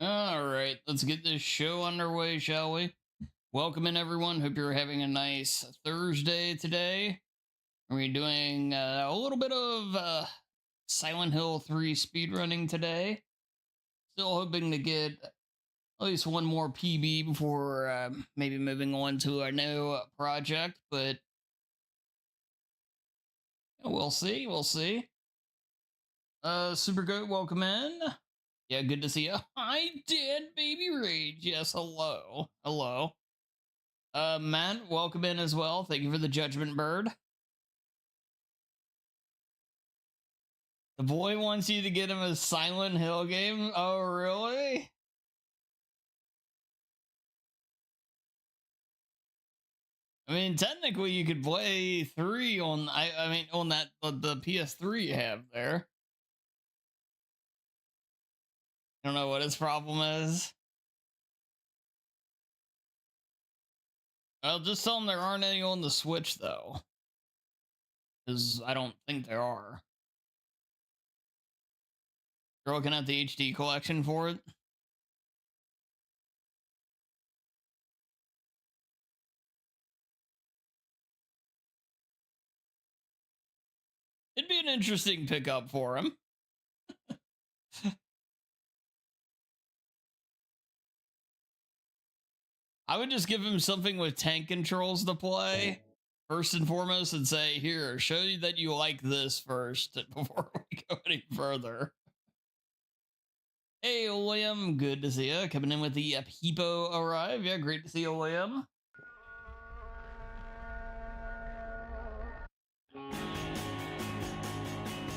All right, let's get this show underway, shall we? Welcome in, everyone. Hope you're having a nice Thursday today. We're doing a little bit of Silent Hill 3 speedrunning today. Still hoping to get at least one more PB before maybe moving on to a new project, but we'll see. We'll see. Super Goat, welcome in. Yeah, good to see you. Hi, Dead Baby Rage. Yes, hello. Hello. Matt, welcome in as well. Thank you for the Judgment Bird. The boy wants you to get him a Silent Hill game. Oh, really? I mean, technically, you could play 3 on. I mean, on that the PS3 you have there. I don't know what his problem is. I'll just tell him there aren't any on the Switch though, because I don't think there are. You're looking at the HD collection for it. It'd be an interesting pickup for him. I would just give him something with tank controls to play first and foremost and say, here, show you that you like this first before we go any further. Hey, William, good to see you. Coming in with the Peepo arrive. Yeah, great to see you, William.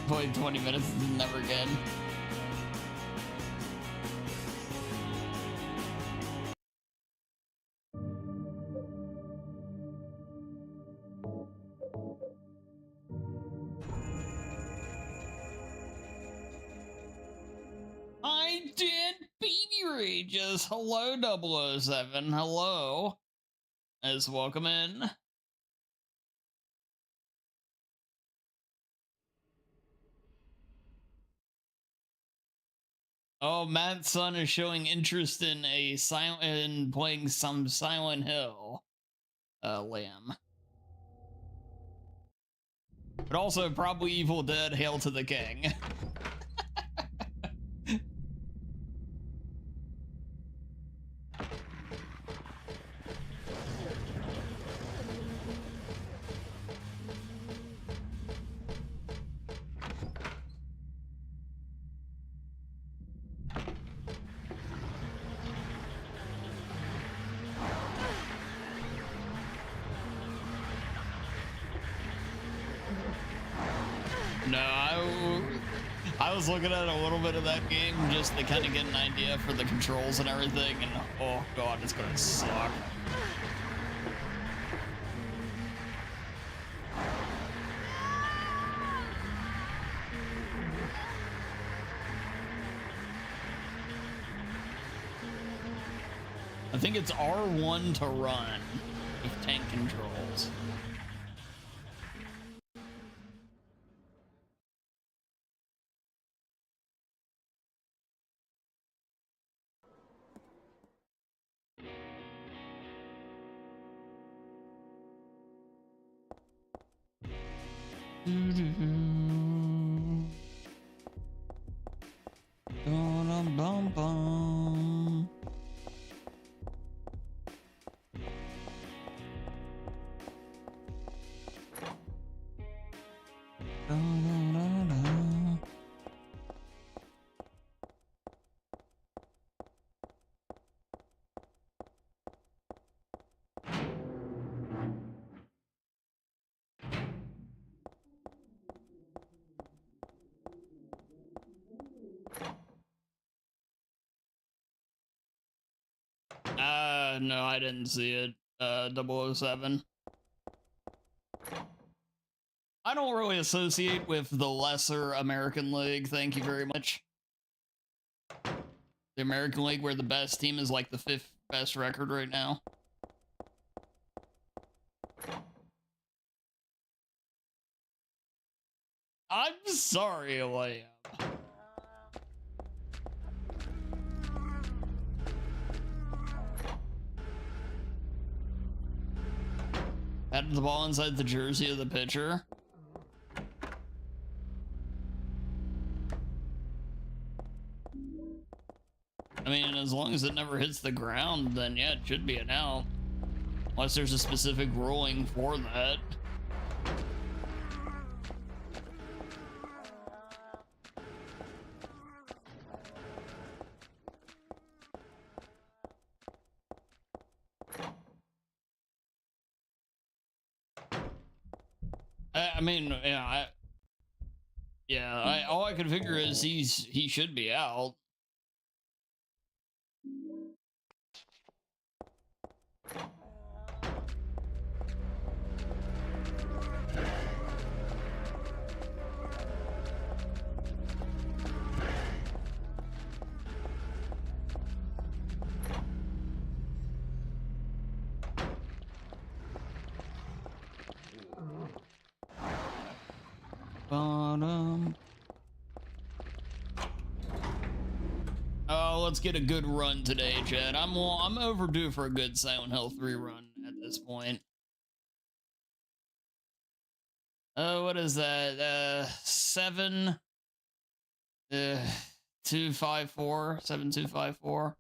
Played 20 minutes, never again. I did Baby Rages. Hello, 007. Hello. As welcome in. Oh, Matt's son is showing interest in playing some Silent Hill. Lamb. But also probably Evil Dead, Hail to the King. No, I was looking at a little bit of that game just to kind of get an idea for the controls and everything, and oh god, it's gonna suck. I think it's R1 to run with tank controls. No, I didn't see it. 007. I don't really associate with the lesser American League, thank you very much. The American League, where the best team is like the 5th best record right now. I'm sorry, Liam. batted the ball inside the jersey of the pitcher. I mean, as long as it never hits the ground, then yeah, it should be an out. Unless there's a specific ruling for that. I mean, yeah, all I can figure is he should be out. Oh, let's get a good run today, Chad. I'm overdue for a good Silent Hill 3 run at this point. Oh, what is that? 7254.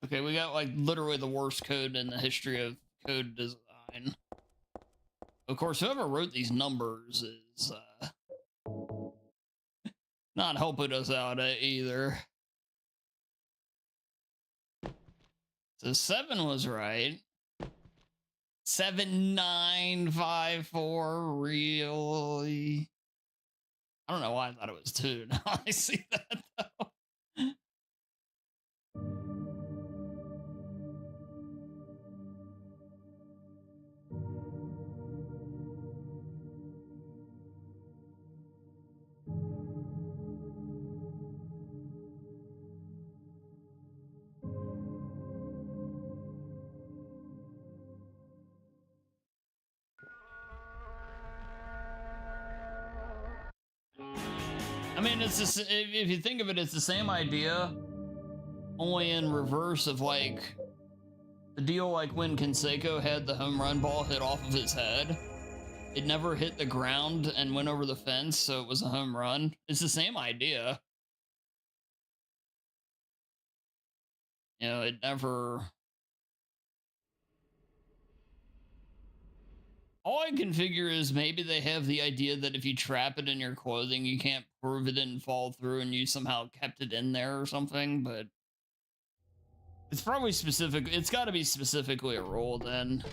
Okay, we got like literally the worst code in the history of code design. Of course, whoever wrote these numbers is not helping us out either. So 7 was right. 7954, really? I don't know why I thought it was 2. Now I see that though. I mean, it's just, if you think of it, it's the same idea, only in reverse of like the deal like when Canseco had the home run ball hit off of his head. It never hit the ground and went over the fence, so it was a home run. It's the same idea. You know, it never... All I can figure is maybe they have the idea that if you trap it in your clothing, you can't prove it didn't fall through and you somehow kept it in there or something, but it's probably specific. It's got to be specifically a rule then.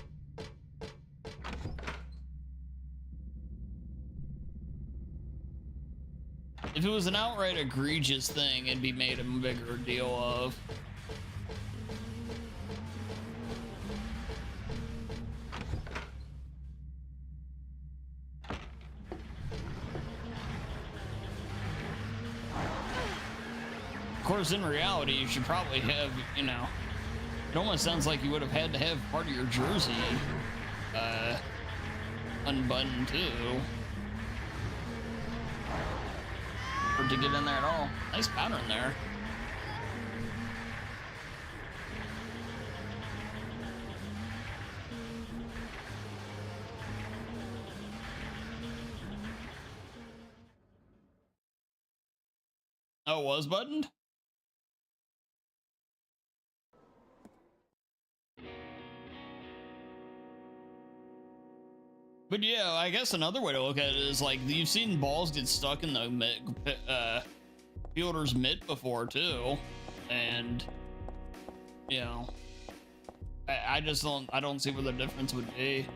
If it was an outright egregious thing, it'd be made a bigger deal of. Of course, in reality, you should probably have, you know, it almost sounds like you would have had to have part of your jersey unbuttoned too, or to get in there at all. Nice pattern there. Oh, it was buttoned? But yeah, I guess another way to look at it is like you've seen balls get stuck in the fielder's mitt before too, and you know, I don't see what the difference would be.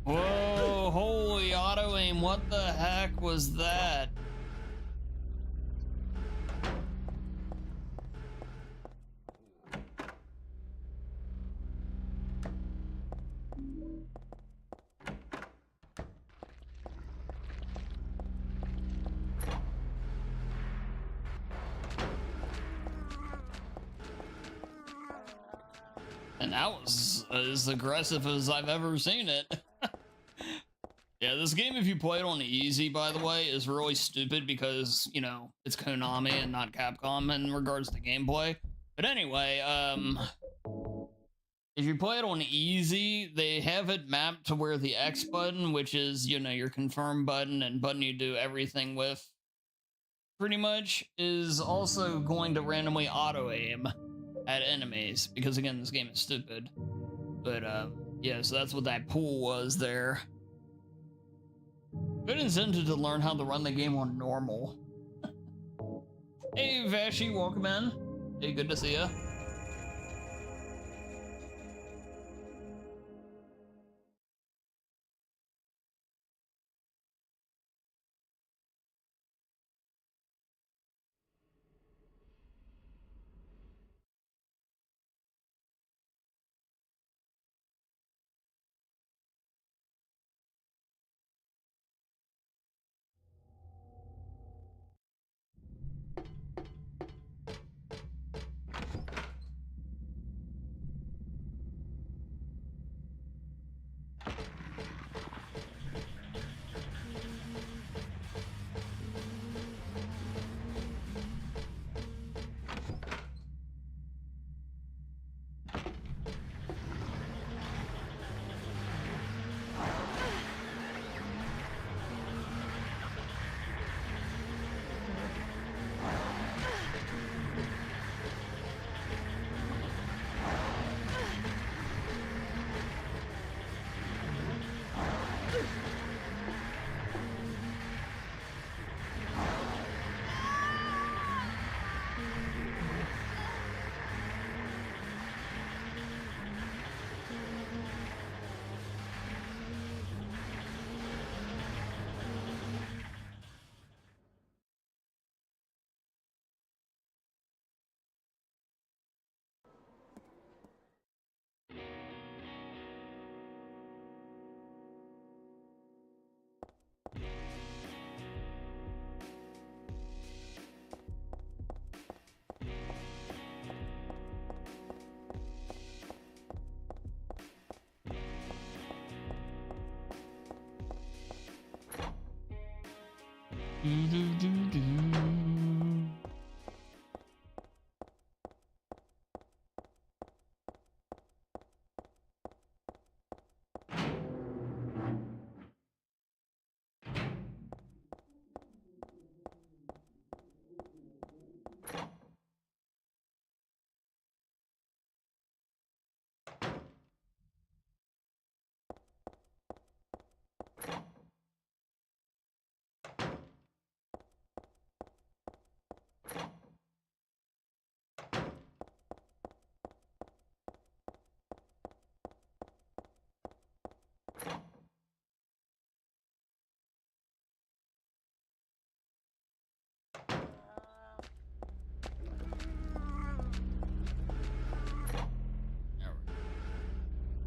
Whoa, holy auto aim, what the heck was that? And that was as aggressive as I've ever seen it. Yeah, this game, if you play it on easy, by the way, is really stupid because, you know, it's Konami and not Capcom in regards to gameplay. But anyway, if you play it on easy, they have it mapped to where the X button, which is, you know, your confirm button and button you do everything with, pretty much, is also going to randomly auto aim at enemies because, again, this game is stupid. But yeah, so that's what that pool was there. Good incentive to learn how to run the game on normal. Hey Vashi, welcome in. Hey, good to see ya.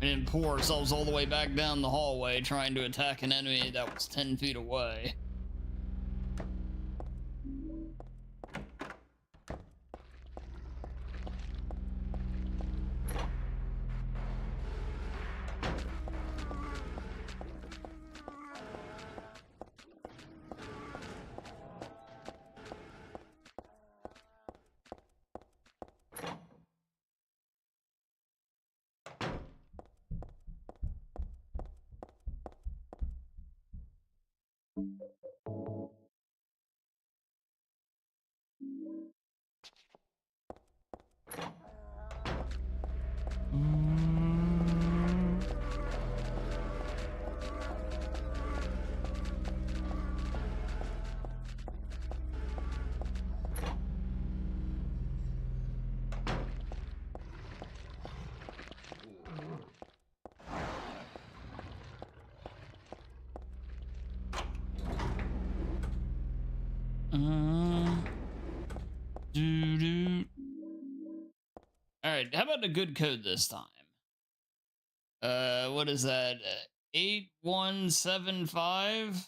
We didn't pull ourselves all the way back down the hallway trying to attack an enemy that was 10 feet away. right, how about a good code this time? What is that? 8175?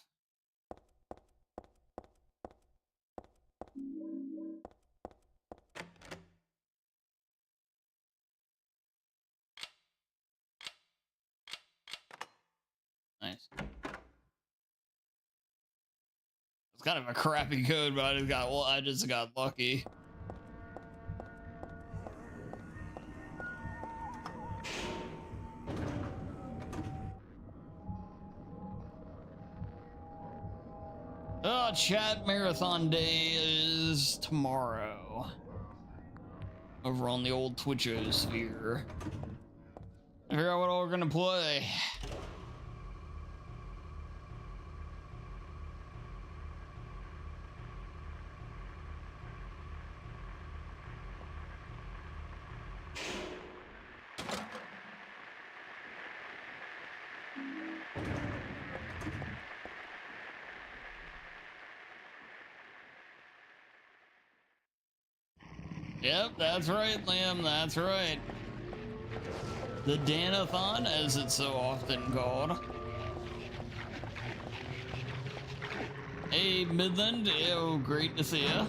Nice. It's kind of a crappy code, but I just got lucky. Oh, chat marathon day is tomorrow. Over on the old Twitchosphere. Figure out what all we're gonna play. Yep, that's right, Liam, that's right. The Danathon, as it's so often called. Hey, Midland, oh, great to see you.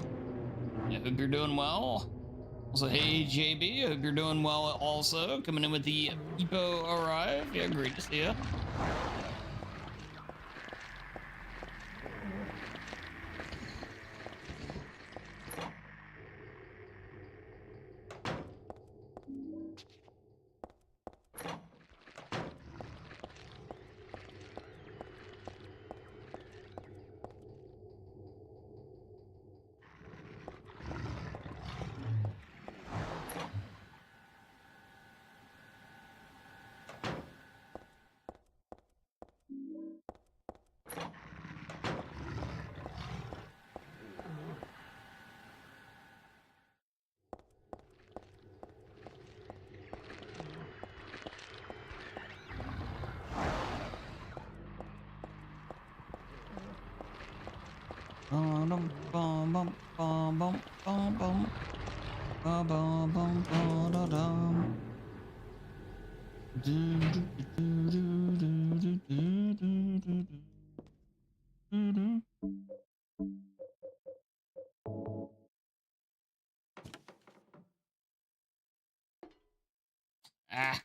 I hope you're doing well. Also, hey, JB, I hope you're doing well also. Coming in with the Epo Arrive. Yeah, great to see you. Ah.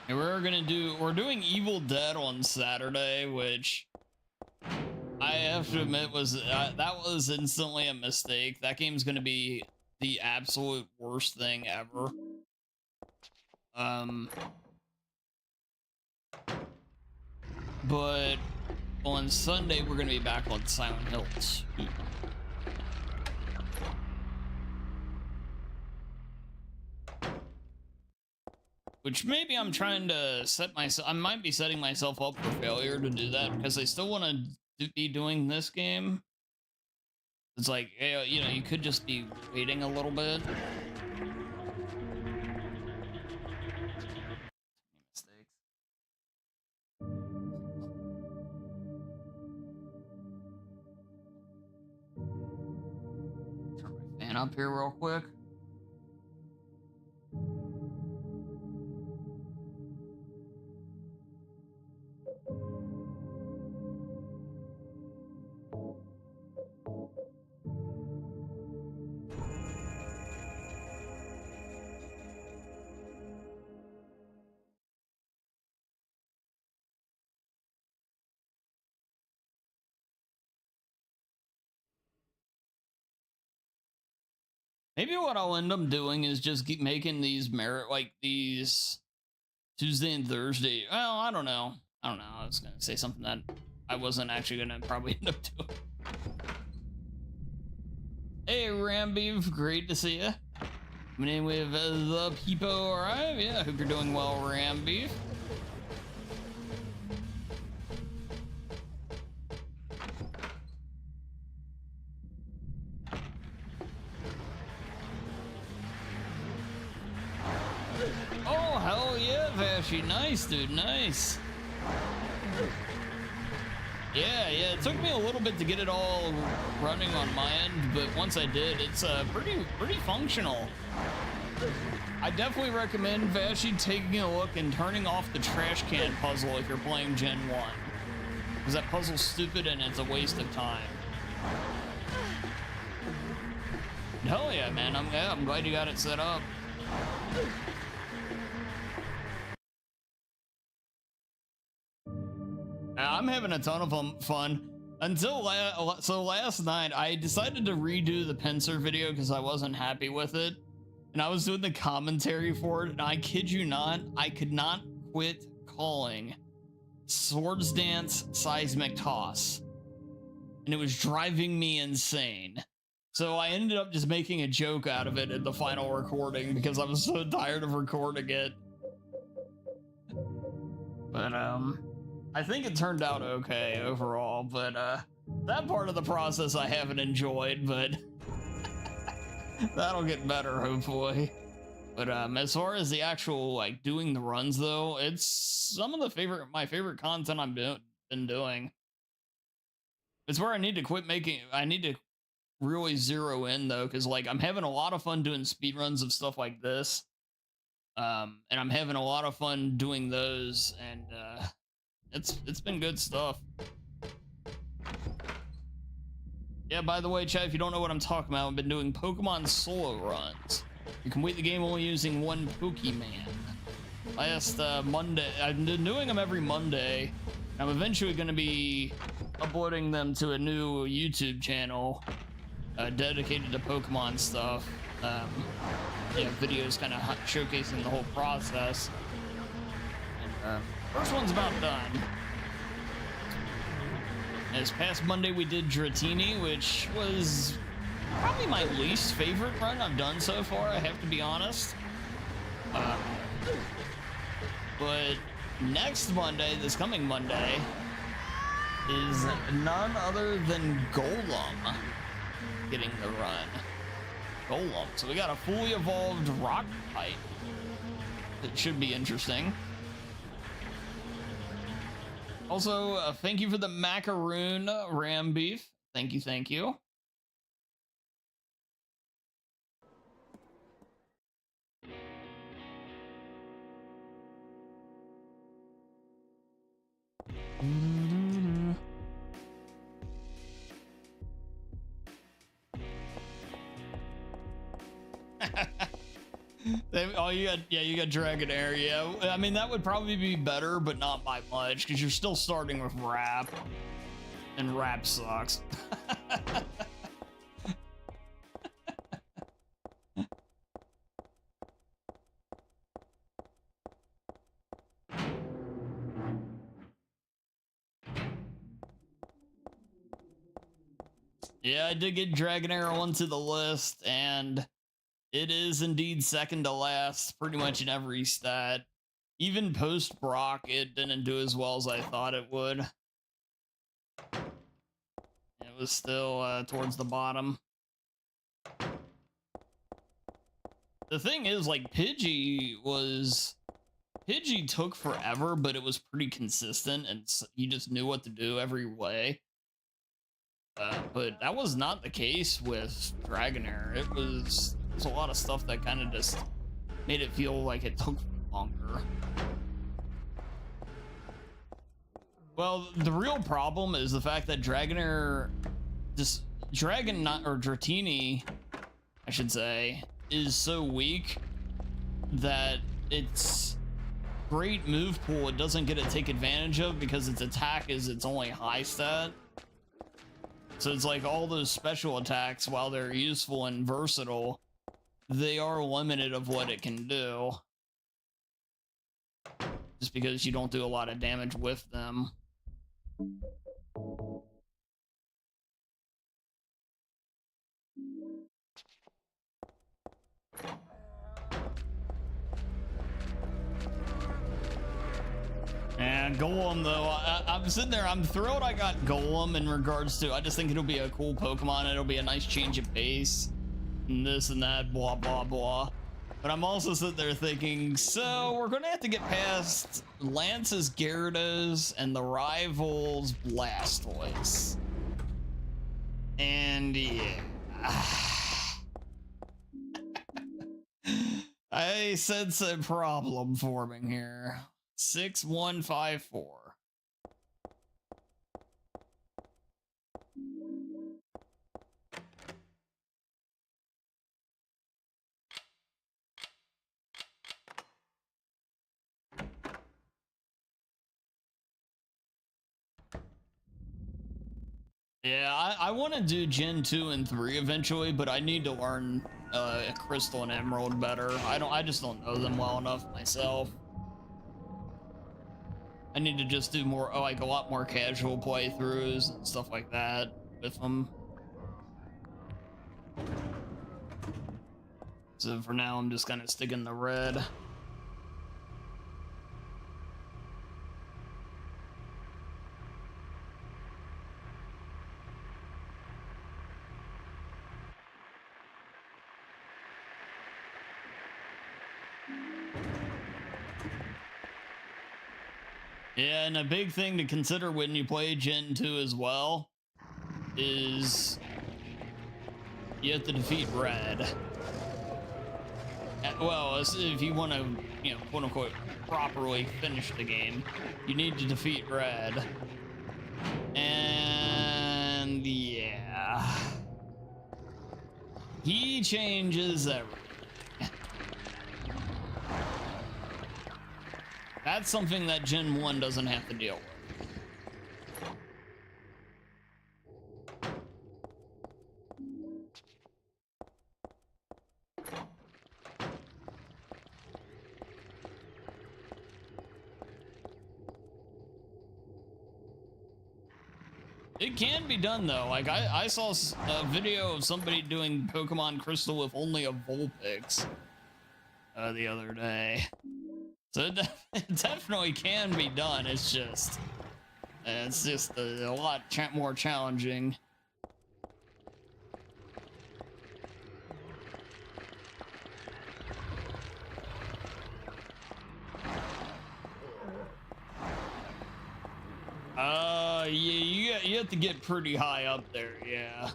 And we're doing Evil Dead on Saturday, which I have to admit that was instantly a mistake. That game's gonna be the absolute worst thing ever. But on Sunday we're gonna be back on Silent Hills. Which maybe I'm trying to I might be setting myself up for failure to do that because I still want to be doing this game. It's like, you know, you could just be waiting a little bit. Mistakes. Turn my fan up here real quick. Maybe what I'll end up doing is just keep making these these Tuesday and Thursday. Well, I don't know. I was gonna say something that I wasn't actually gonna probably end up doing. Hey, Rambeef, great to see you. Coming in with the people arrive. Yeah, I hope you're doing well, Rambeef. Oh, hell yeah, Vashi. Nice, dude, nice. Yeah, it took me a little bit to get it all running on my end, but once I did, it's pretty functional. I definitely recommend, Vashi, taking a look and turning off the trash can puzzle if you're playing Gen 1. Because that puzzle's stupid and it's a waste of time. Hell yeah, man. I'm glad you got it set up. I'm having a ton of fun. Until last night, I decided to redo the pincer video because I wasn't happy with it. And I was doing the commentary for it, and I kid you not, I could not quit calling Swords Dance Seismic Toss. And it was driving me insane. So I ended up just making a joke out of it in the final recording because I was so tired of recording it. But, I think it turned out okay overall, but, that part of the process I haven't enjoyed, but that'll get better, hopefully. But, as far as the actual, like, doing the runs, though, it's some of my favorite content I've been doing. It's where I need to quit making, I need to really zero in, though, because, like, I'm having a lot of fun doing speedruns of stuff like this. And I'm having a lot of fun doing those, and, it's been good stuff. Yeah, by the way, chat, if you don't know what I'm talking about, I've been doing Pokemon solo runs. You complete the game only using one Pokemon. Last Monday, I've been doing them every Monday. I'm eventually going to be uploading them to a new YouTube channel dedicated to Pokemon stuff. Yeah, videos kind of showcasing the whole process. And, first one's about done. This past Monday we did Dratini, which was probably my least favorite run I've done so far, I have to be honest. But next Monday, this coming Monday, is none other than Golem getting the run. Golem. So we got a fully evolved rock type. It should be interesting. Also, thank you for the macaroon, Rambeef. Thank you. Oh, you got Dragonair, yeah. I mean, that would probably be better, but not by much, because you're still starting with Rap, and Rap sucks. Yeah, I did get Dragonair onto the list, and it is indeed second to last, pretty much in every stat. Even post Brock, it didn't do as well as I thought it would. It was still towards the bottom. The thing is, like, Pidgey took forever, but it was pretty consistent, and you just knew what to do every way. But that was not the case with Dragonair. There's a lot of stuff that kind of just made it feel like it took longer. Well, the real problem is the fact that Dragonair, Dratini, I should say, is so weak that its great move pool it doesn't get to take advantage of because its attack is its only high stat. So it's like all those special attacks, while they're useful and versatile, they are limited of what it can do. Just because you don't do a lot of damage with them. And Golem, though, I'm sitting there, I'm thrilled I got Golem in regards to, I just think it'll be a cool Pokemon, it'll be a nice change of pace, and this and that, blah, blah, blah. But I'm also sitting there thinking, so we're gonna have to get past Lance's Gyarados and the Rivals Blastoise. And yeah. I sense a problem forming here. 6154. Yeah, I want to do Gen 2 and 3 eventually, but I need to learn Crystal and Emerald better. I just don't know them well enough myself. I need to just do more, like a lot more casual playthroughs and stuff like that with them. So for now, I'm just kind of sticking the red. Yeah, and a big thing to consider when you play Gen 2 as well is you have to defeat Red. Well, if you want to, you know, quote unquote, properly finish the game, you need to defeat Red. And yeah, he changes everything. That's something that Gen 1 doesn't have to deal with. It can be done though. Like I saw a video of somebody doing Pokemon Crystal with only a Vulpix the other day. So it definitely can be done. It's just a lot more challenging. Yeah, you have to get pretty high up there, yeah.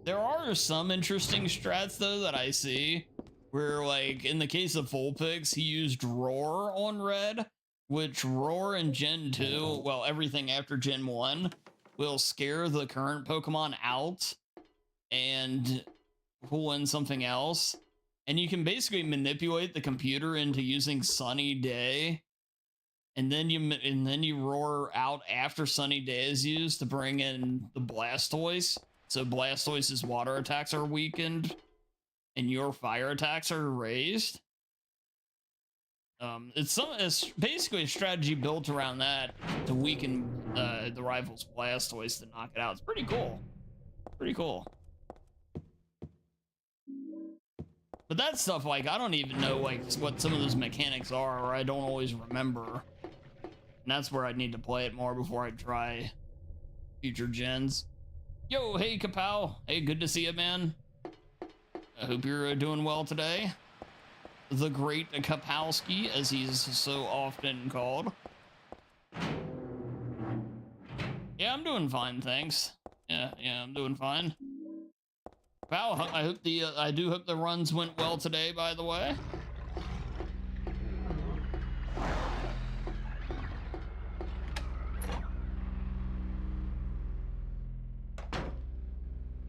There are some interesting strats though that I see. Where, like, in the case of Vulpix, he used Roar on Red, which Roar in Gen 2, well, everything after Gen 1, will scare the current Pokemon out and pull in something else. And you can basically manipulate the computer into using Sunny Day, and then you roar out after Sunny Day is used to bring in the Blastoise. So Blastoise's water attacks are weakened, and your fire attacks are raised. It's basically a strategy built around that to weaken the rival's Blastoise to knock it out. It's pretty cool. Pretty cool. But that stuff, like, I don't even know, like, what some of those mechanics are, or I don't always remember. And that's where I need to play it more before I try future gens. Yo, hey, Kapow. Hey, good to see you, man. I hope you're doing well today. The great Kapowski, as he's so often called. Yeah, I'm doing fine, thanks. Yeah, I'm doing fine. Wow, I do hope the runs went well today, by the way.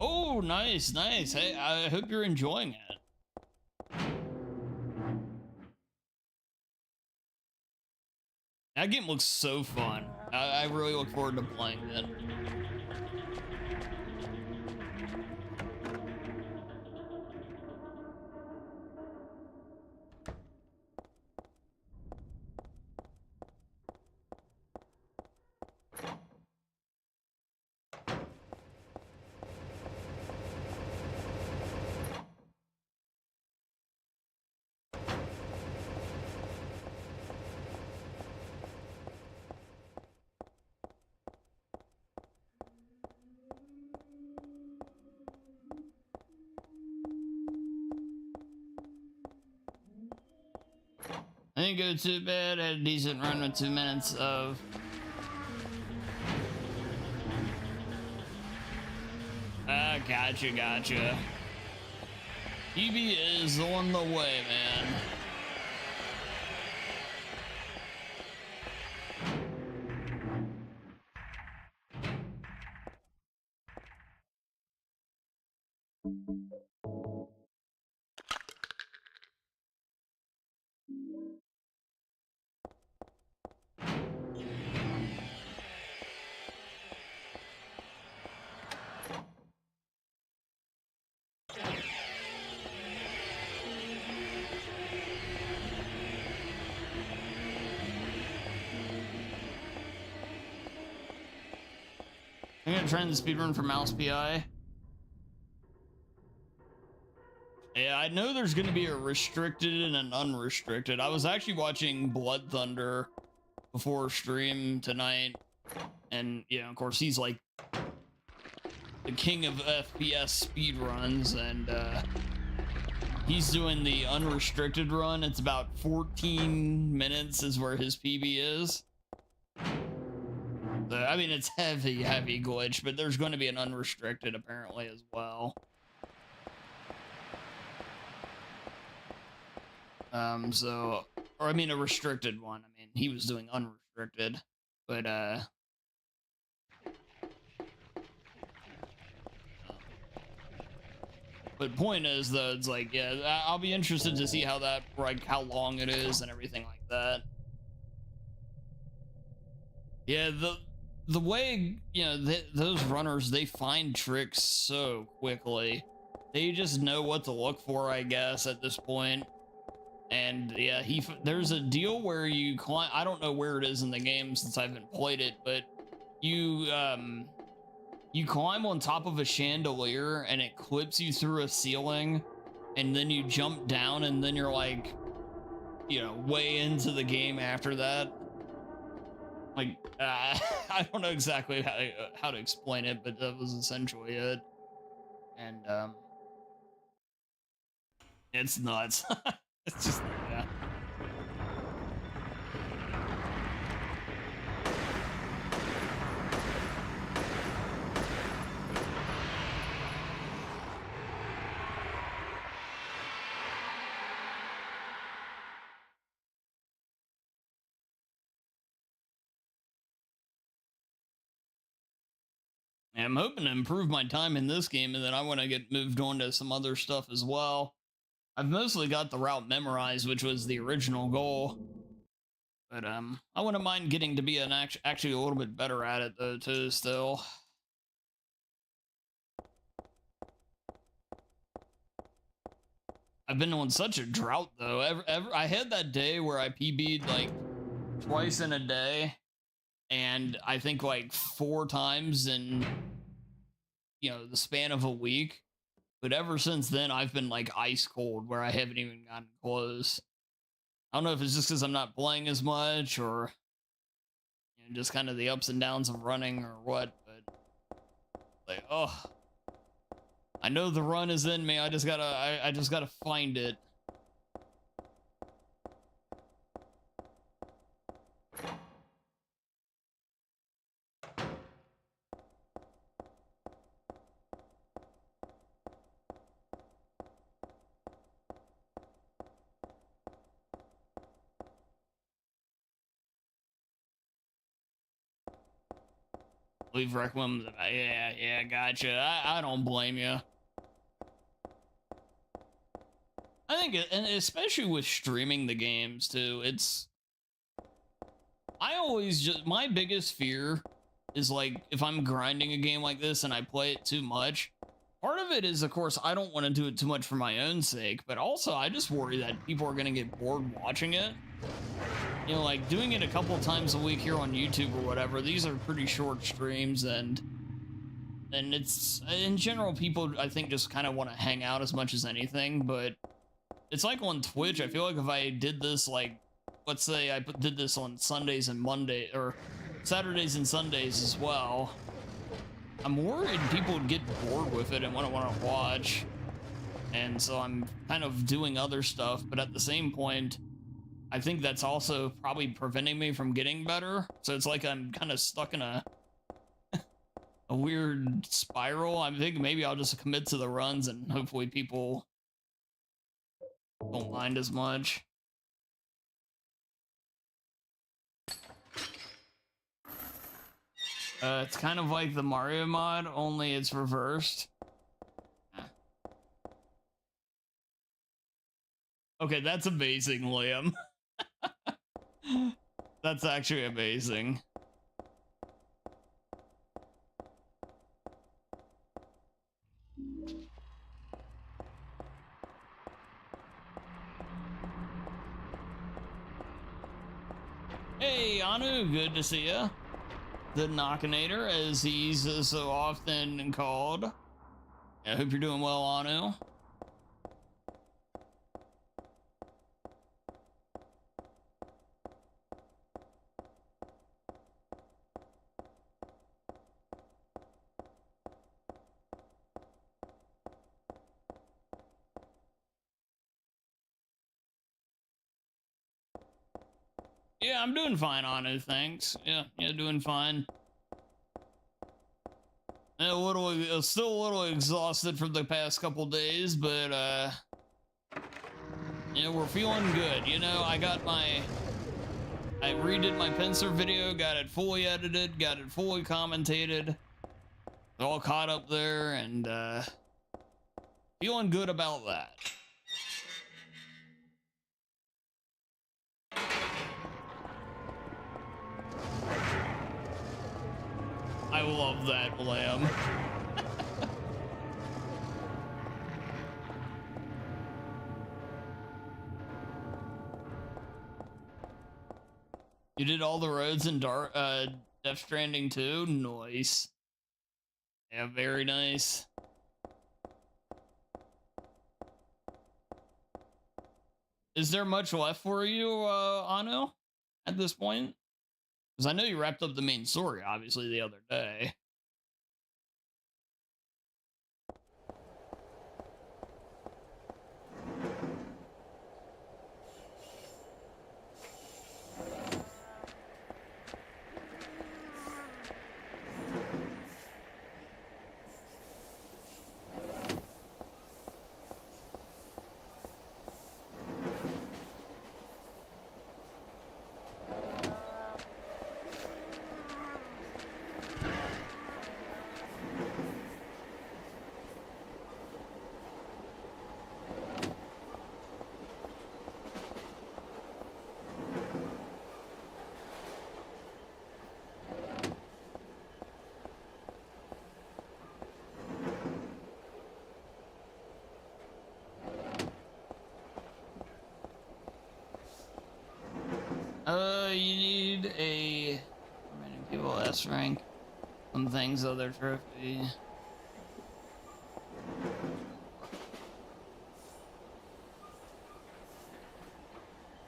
Oh, nice. Hey, I hope you're enjoying it. That game looks so fun. I really look forward to playing it. I didn't go too bad. I had a decent run with 2 minutes of. Gotcha. PB is on the way, man. I'm gonna try the speedrun for mouse PI. Yeah, I know there's gonna be a restricted and an unrestricted. I was actually watching Blood Thunder before stream tonight, and of course he's like the king of FPS speedruns, and he's doing the unrestricted run. It's about 14 minutes is where his PB is. So, I mean, it's heavy glitch, but there's going to be an unrestricted apparently as well. So, or I mean a restricted one. I mean, he was doing unrestricted, but point is though, it's like, yeah, I'll be interested to see how that, like, how long it is and everything like that. Yeah, the way, those runners, they find tricks so quickly. They just know what to look for, I guess, at this point. And yeah, there's a deal where you climb. I don't know where it is in the game since I haven't played it, but you climb on top of a chandelier and it clips you through a ceiling, and then you jump down, and then you're like, way into the game after that. Like, I don't know exactly how to explain it, but that was essentially it. And it's nuts. It's just, yeah. I'm hoping to improve my time in this game, and then I want to get moved on to some other stuff as well. I've mostly got the route memorized, which was the original goal. But I wouldn't mind getting to be actually a little bit better at it though too still. I've been on such a drought though. I had that day where I PB'd like twice in a day, and I think like 4 times in the span of a week. But ever since then, I've been like ice cold, where I haven't even gotten close. I don't know if it's just because I'm not playing as much, or just kind of the ups and downs of running, or what. But like, oh, I know the run is in me. I just gotta find it. Leave Requiem. Yeah, gotcha. I don't blame you. I think, and especially with streaming the games too, my biggest fear is like, if I'm grinding a game like this and I play it too much, part of it is, of course, I don't want to do it too much for my own sake, but also I just worry that people are going to get bored watching it. Like doing it a couple times a week here on YouTube or whatever, these are pretty short streams, and it's, in general, people, I think, just kind of want to hang out as much as anything. But it's like on Twitch, I feel like if I did this, like, let's say I did this on Sundays and Monday, or Saturdays and Sundays as well, I'm worried people would get bored with it and wouldn't want to watch. And so I'm kind of doing other stuff, but at the same point, I think that's also probably preventing me from getting better. So it's like I'm kind of stuck in a weird spiral. I think maybe I'll just commit to the runs and hopefully people don't mind as much. It's kind of like the Mario mod, only it's reversed. Okay, that's amazing, Liam. That's actually amazing. Hey, Anu, good to see ya. The Knockinator, as he's so often called. I hope you're doing well, Anu. Yeah, I'm doing fine, Anu, thanks. Yeah, doing fine. Still a little exhausted from the past couple days, but we're feeling good. You know, I redid my pincer video, got it fully edited, got it fully commentated, all caught up there, and feeling good about that. I love that, Lamb. You did all the roads in Death Stranding too? Nice. Yeah, very nice. Is there much left for you, Anu, at this point? Because I know you wrapped up the main story, obviously, the other day. You need a remaining people S rank. Some things, other trophy.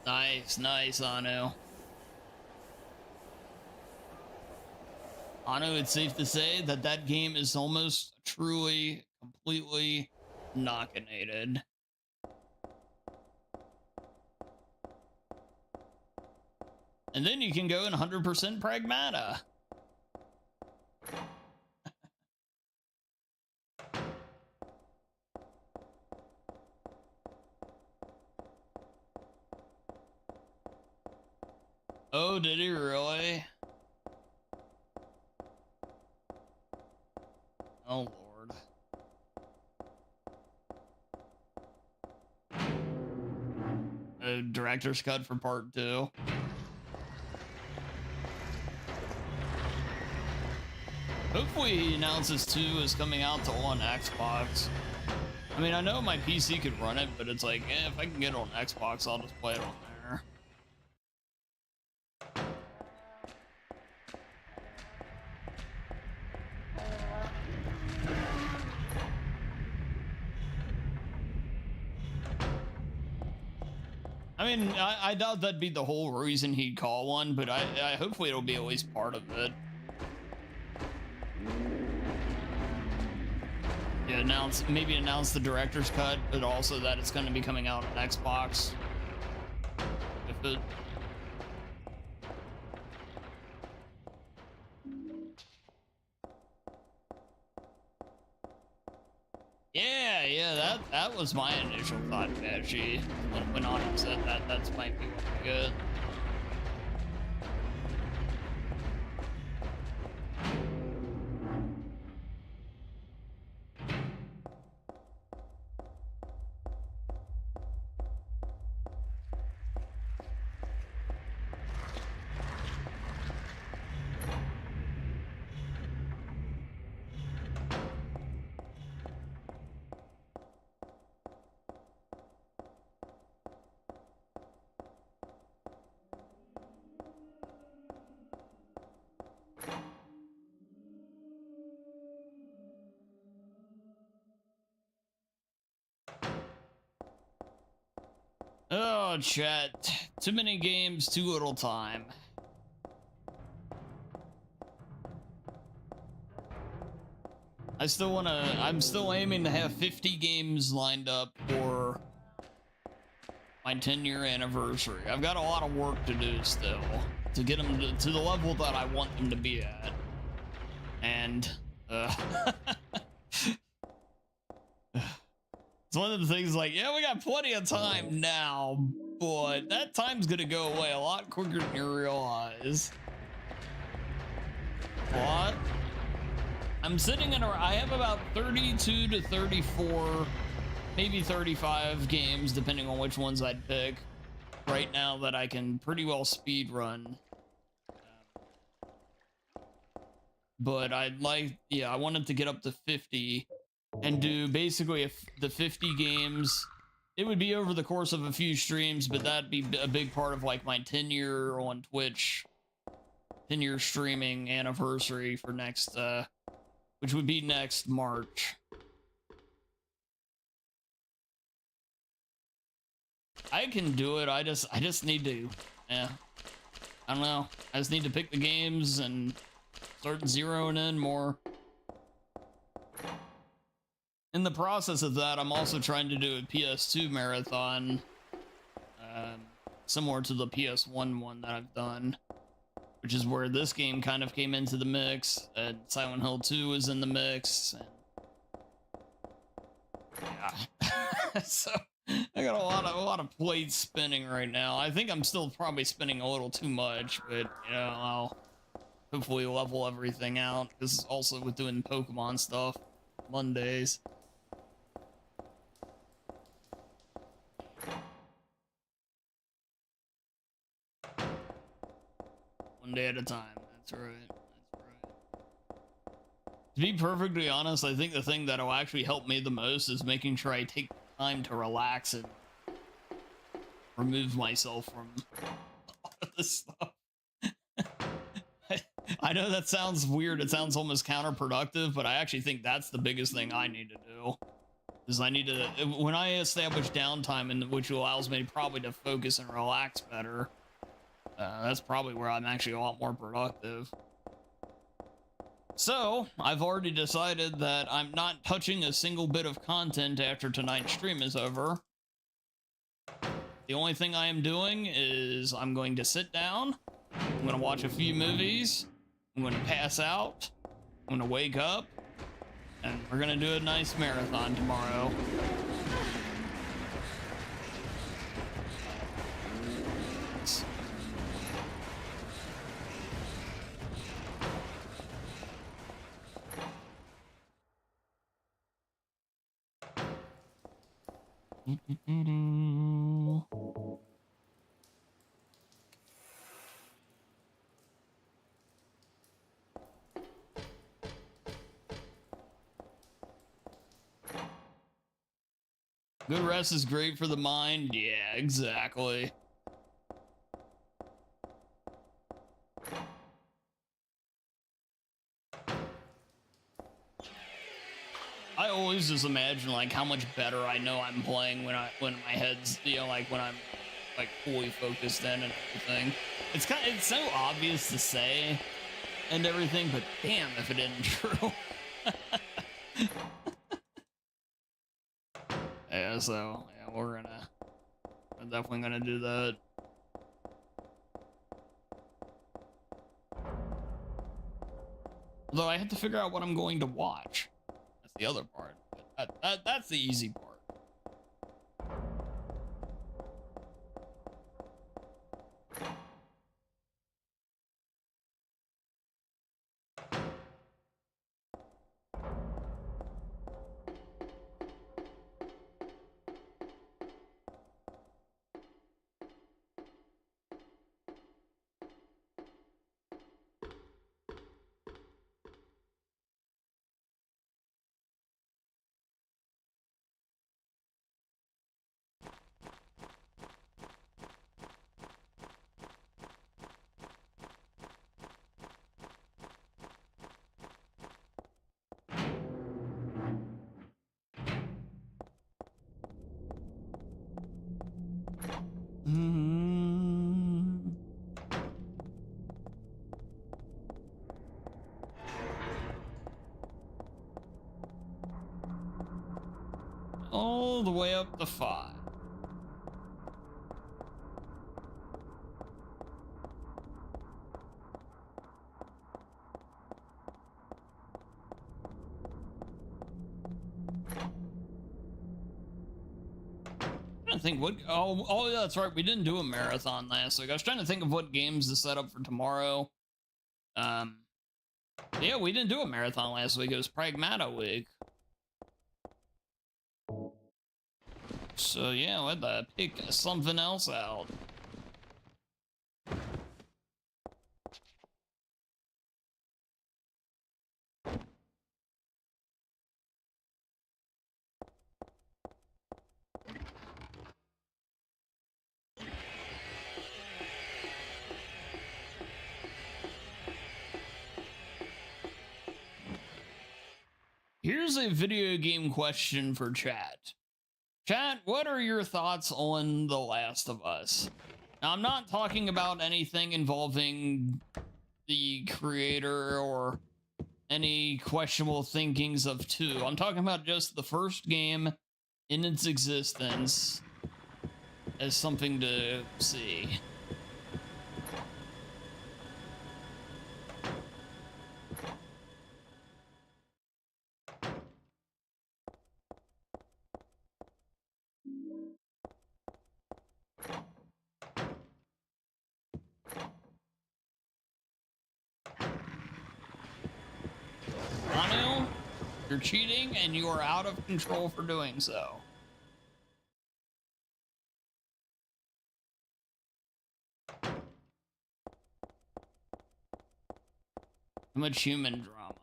Nice, Anu. Anu, it's safe to say that that game is almost truly, completely knockinated. And then you can go in 100% Pragmata. Oh, did he really? Oh, Lord. A director's cut for part 2. Hopefully he announces 2 is coming out to on Xbox. I mean, I know my PC could run it, but it's like, if I can get it on Xbox, I'll just play it on there. I mean, I doubt that'd be the whole reason he'd call one, but I hopefully it'll be at least part of it. Yeah, maybe announce the director's cut, but also that it's going to be coming out on Xbox. If worth it. Yeah, that was my initial thought, actually. When Autumn said that, that's might be what we get. Oh, chat. Too many games, too little time. I'm still aiming to have 50 games lined up for my 10-year anniversary. I've got a lot of work to do still to get them to the level that I want them to be at. And, it's one of the things like, yeah, we got plenty of time now, but that time's gonna go away a lot quicker than you realize. What? I'm sitting in I have about 32 to 34, maybe 35 games, depending on which ones I'd pick, right now that I can pretty well speed run. But I wanted to get up to 50 and do basically the 50 games. It would be over the course of a few streams, but that'd be a big part of like my 10-year on Twitch, 10-year streaming anniversary for next, which would be next March. I can do it. I just need to, I don't know. I just need to pick the games and start zeroing in more. In the process of that, I'm also trying to do a PS2 marathon, similar to the PS1 one that I've done, which is where this game kind of came into the mix, and Silent Hill 2 is in the mix, and yeah. So I got a lot of plates spinning right now. I think I'm still probably spinning a little too much, but you know, I'll hopefully level everything out, because also with doing Pokemon stuff Mondays. One day at a time. That's right. That's right. To be perfectly honest, I think the thing that'll actually help me the most is making sure I take time to relax and remove myself from all of this stuff. I know that sounds weird. It sounds almost counterproductive, but I actually think that's the biggest thing I need to do. Is I need to, when I establish downtime, and which allows me probably to focus and relax better, that's probably where I'm actually a lot more productive. So, I've already decided that I'm not touching a single bit of content after tonight's stream is over. The only thing I am doing is I'm going to sit down, I'm going to watch a few movies, I'm going to pass out, I'm going to wake up, and we're going to do a nice marathon tomorrow. Good rest is great for the mind. Yeah, exactly. I always just imagine like how much better I know I'm playing when my head's, you know, like when I'm like fully focused in and everything. It's so obvious to say and everything, but damn if it isn't true. Yeah, so yeah, we're definitely gonna do that. Although I have to figure out what I'm going to watch. That's the other part. That's the easy part. All the way up to 5. I think what oh yeah, that's right, we didn't do a marathon last week. I was trying to think of what games to set up for tomorrow. Yeah, we didn't do a marathon last week. It was Pragmata week. So yeah, we had to pick something else out. Here's a video game question for chat. Chat, what are your thoughts on The Last of Us? Now, I'm not talking about anything involving the creator or any questionable thinkings of 2. I'm talking about just the first game in its existence as something to see. Anu, you're cheating and you are out of control for doing so. Too much human drama.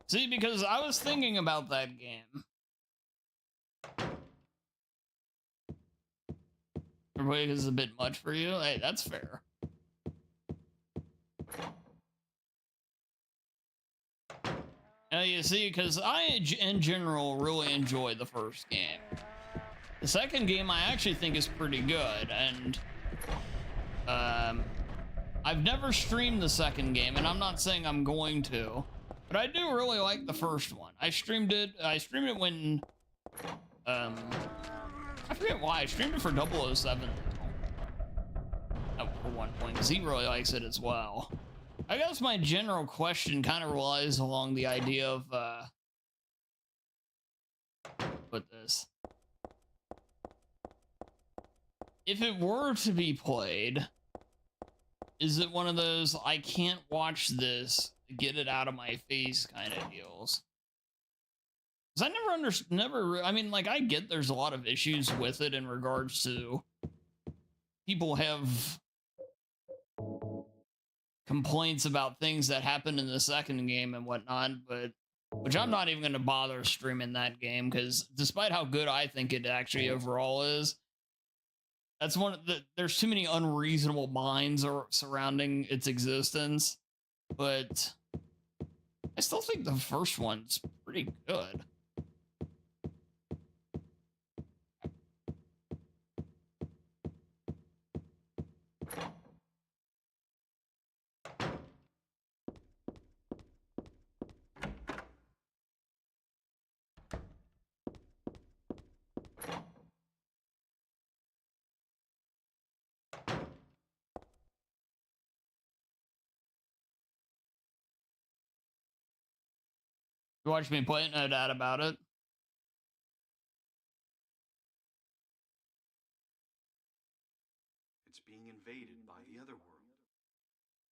See, because I was thinking about that game. Everybody is a bit much for you? Hey, that's fair. You see, because I, in general, really enjoy the first game. The second game I actually think is pretty good, and I've never streamed the second game, and I'm not saying I'm going to, but I do really like the first one. I streamed it when, I forget why, I streamed it for 007. For 1.0, he really likes it as well. I guess my general question kind of relies along the idea of, put this. If it were to be played, is it one of those, I can't watch this, get it out of my face kind of deals? Because I I mean, like, I get there's a lot of issues with it in regards to people have complaints about things that happened in the second game and whatnot, but which I'm not even going to bother streaming that game, because despite how good I think it actually overall is, that's one of the, there's too many unreasonable minds surrounding its existence, but I still think the first one's pretty good. You watch me play it, no doubt about it. It's being invaded by the other world.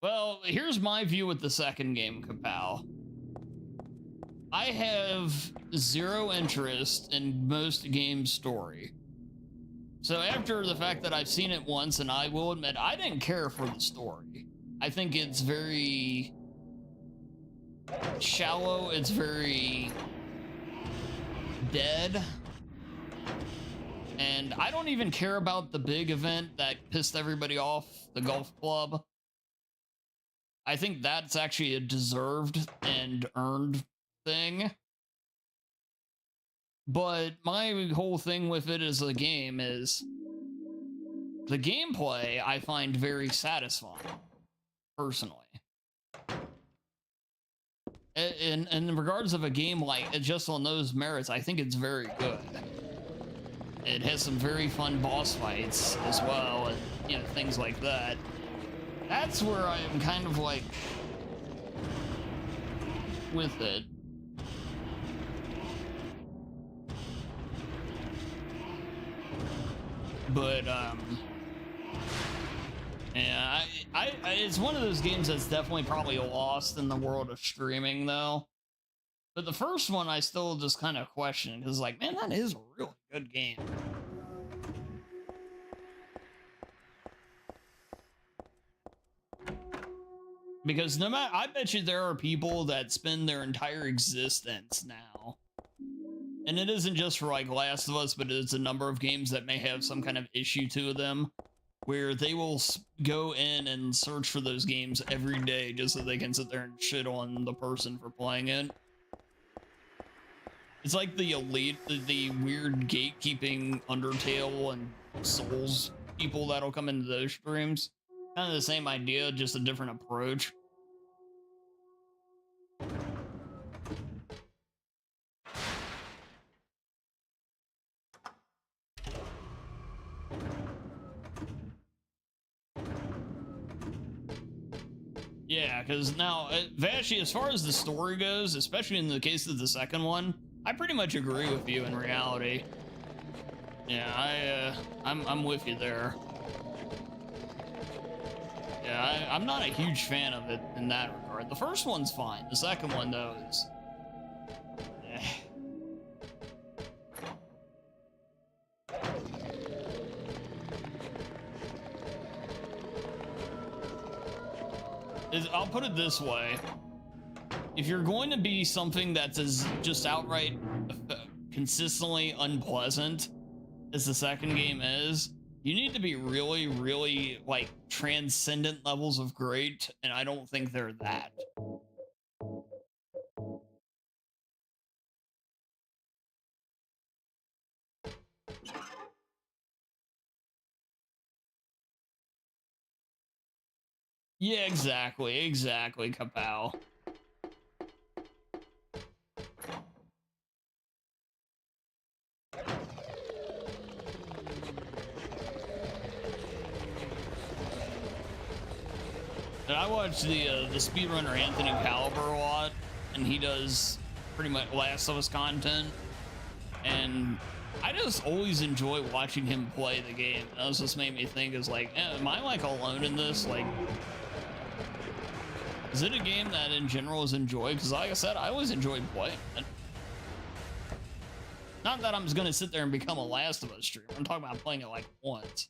Well, here's my view with the second game, Kapow. I have zero interest in most games' story. So after the fact that I've seen it once, and I will admit, I didn't care for the story. I think it's very shallow, it's very dead. And I don't even care about the big event that pissed everybody off, the golf club. I think that's actually a deserved and earned thing. But my whole thing with it as a game is the gameplay I find very satisfying, personally. In regards of a game like just on those merits, I think it's very good. It has some very fun boss fights as well, and you know, things like that. That's where I am kind of like with it. But yeah, it's one of those games that's definitely probably lost in the world of streaming, though. But the first one, I still just kind of question, because, like, man, that is a really good game. Because no matter, I bet you there are people that spend their entire existence now. And it isn't just for, like, Last of Us, but it's a number of games that may have some kind of issue to them, where they will go in and search for those games every day just so they can sit there and shit on the person for playing it. It's like the elite, the weird gatekeeping Undertale and Souls people that'll come into those streams. Kind of the same idea, just a different approach. Yeah, because now, Vashi, as far as the story goes, especially in the case of the second one, I pretty much agree with you in reality. Yeah, I'm with you there. Yeah, I'm not a huge fan of it in that regard. The first one's fine. The second one, though, is... I'll put it this way. If you're going to be something that's as just outright consistently unpleasant as the second game is, you need to be really, really, like, transcendent levels of great, and I don't think they're that. Yeah, exactly, Kapow. And I watch the speedrunner Anthony Caliber a lot, and he does pretty much Last of Us content, and I just always enjoy watching him play the game. That was just made me think, is like, am I like alone in this? Like, is it a game that in general is enjoyed? Because like I said, I always enjoyed playing it. Not that I'm just gonna sit there and become a Last of Us streamer. I'm talking about playing it like once.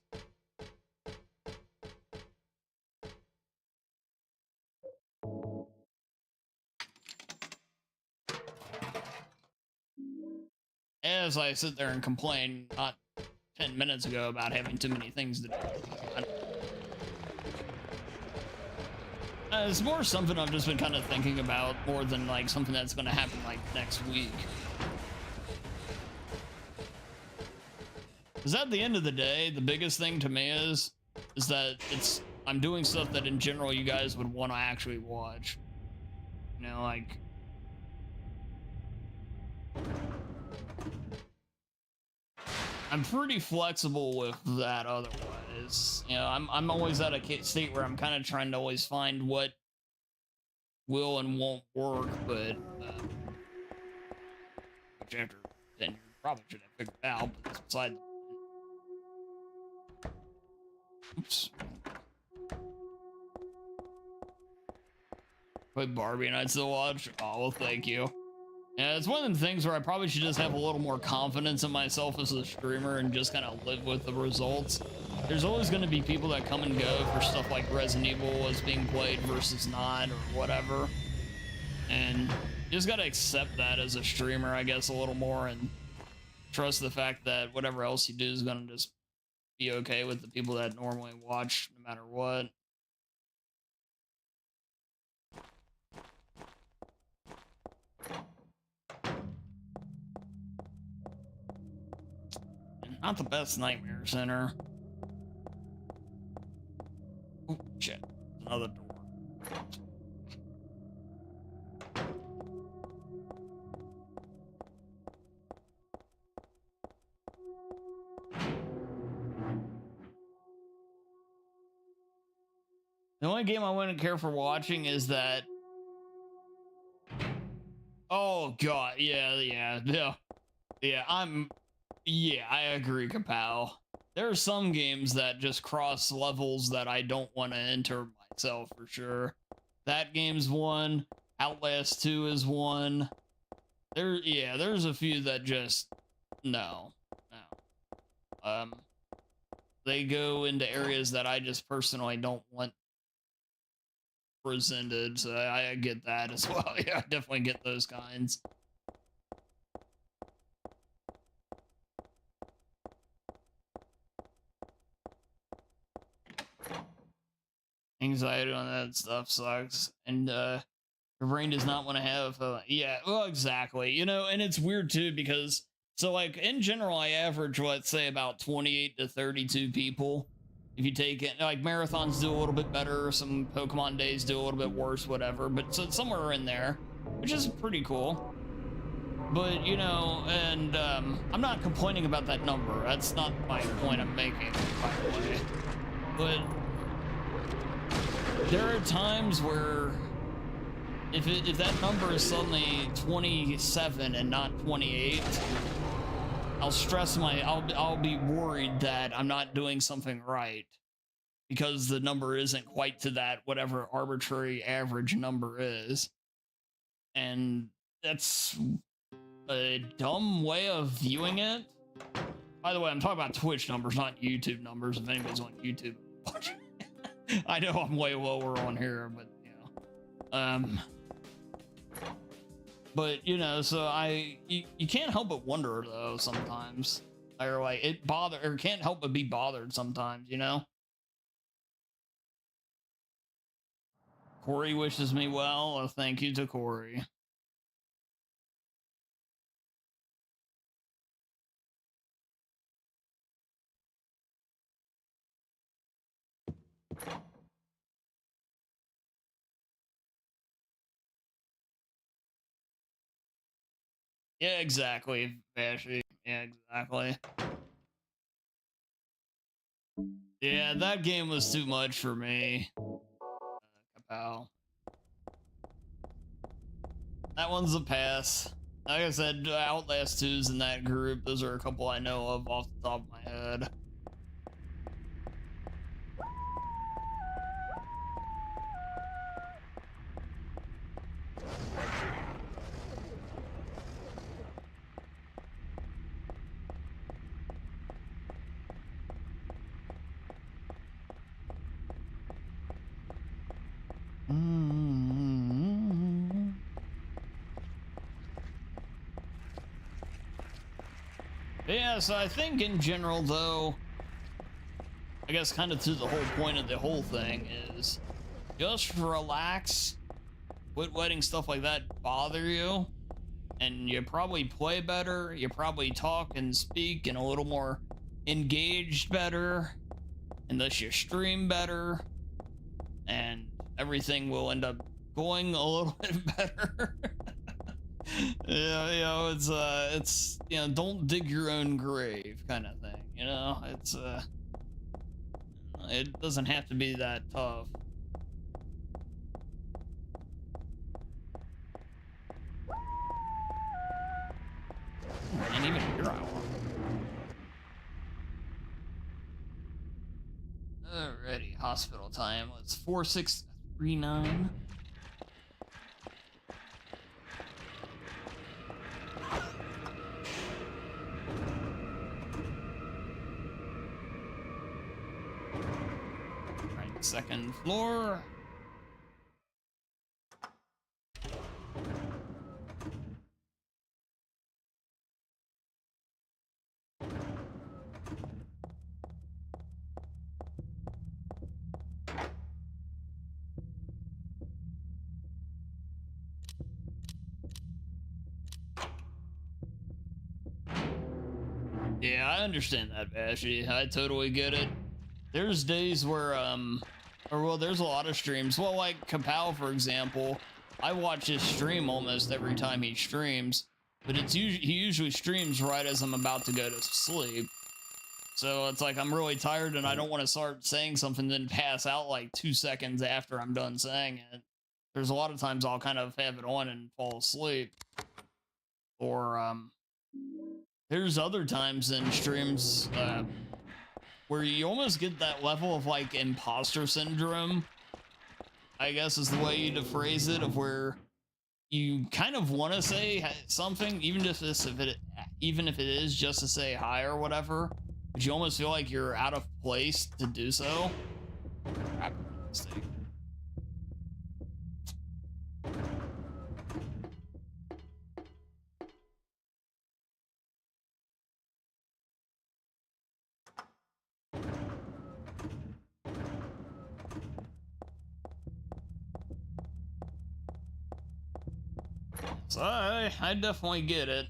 As I sit there and complain not 10 minutes ago about having too many things to do. It's more something I've just been kind of thinking about more than like something that's going to happen like next week. Because at the end of the day, the biggest thing to me is that I'm doing stuff that in general you guys would want to actually watch. You know, like... I'm pretty flexible with that otherwise. You know, I'm always at a state where I'm kind of trying to always find what will and won't work, but after 10 years probably should have figured out, but that's beside the point. Oops. Put Barbie Nights to watch. Oh, well, thank you. Yeah, it's one of the things where I probably should just have a little more confidence in myself as a streamer and just kind of live with the results. There's always going to be people that come and go for stuff like Resident Evil is being played versus not or whatever. And you just got to accept that as a streamer, I guess, a little more and trust the fact that whatever else you do is going to just be okay with the people that normally watch no matter what. Not the best Nightmare Center. Oh, shit. Another door. The only game I wouldn't care for watching is that... Oh, God. Yeah, I agree, Kapow. There are some games that just cross levels that I don't want to enter myself for sure. That game's one. Outlast 2 is one. There's a few that just no. They go into areas that I just personally don't want presented, so I get that as well. Yeah, I definitely get those kinds. Anxiety on that stuff sucks, and your brain does not want to have yeah, well, exactly, you know. And it's weird too, because so like in general I average, let's say, about 28 to 32 people. If you take it, like, marathons do a little bit better, some Pokemon days do a little bit worse, whatever, but so somewhere in there, which is pretty cool. But, you know, and I'm not complaining about that number. That's not my point I'm making, by the way. But there are times where if that number is suddenly 27 and not 28, I'll be worried that I'm not doing something right, because the number isn't quite to that whatever arbitrary average number is. And that's a dumb way of viewing it. By the way, I'm talking about Twitch numbers, not YouTube numbers, if anybody's on YouTube. I know I'm way lower on here, but you know. But you know, so you can't help but wonder though sometimes. Or like can't help but be bothered sometimes, you know? Corey wishes me well. Well, thank you to Corey. Yeah, exactly, Bashy. Yeah, exactly. Yeah, that game was too much for me. Kapow. That one's a pass. Like I said, Outlast 2's in that group. Those are a couple I know of off the top of my head. Yeah, so I think in general, though, I guess kind of to the whole point of the whole thing is just relax, quit letting stuff like that bother you, and you probably play better, you probably talk and speak and a little more engaged better, and thus you stream better, and everything will end up going a little bit better. Yeah, you know, it's you know, don't dig your own grave kind of thing, you know. It's it doesn't have to be that tough. Can't even hear out. Alrighty, hospital time. It's 4639. Right, second floor. Yeah, I understand that, Bashy. I totally get it. There's days where, there's a lot of streams. Well, like Kapow, for example, I watch his stream almost every time he streams, but he usually streams right as I'm about to go to sleep. So it's like I'm really tired and I don't want to start saying something then pass out like 2 seconds after I'm done saying it. There's a lot of times I'll kind of have it on and fall asleep. Or, there's other times in streams, where you almost get that level of like imposter syndrome, I guess is the way you to phrase it, of where you kind of want to say something, even if it is just to say hi or whatever, but you almost feel like you're out of place to do so. Crap, mistake. So I definitely get it.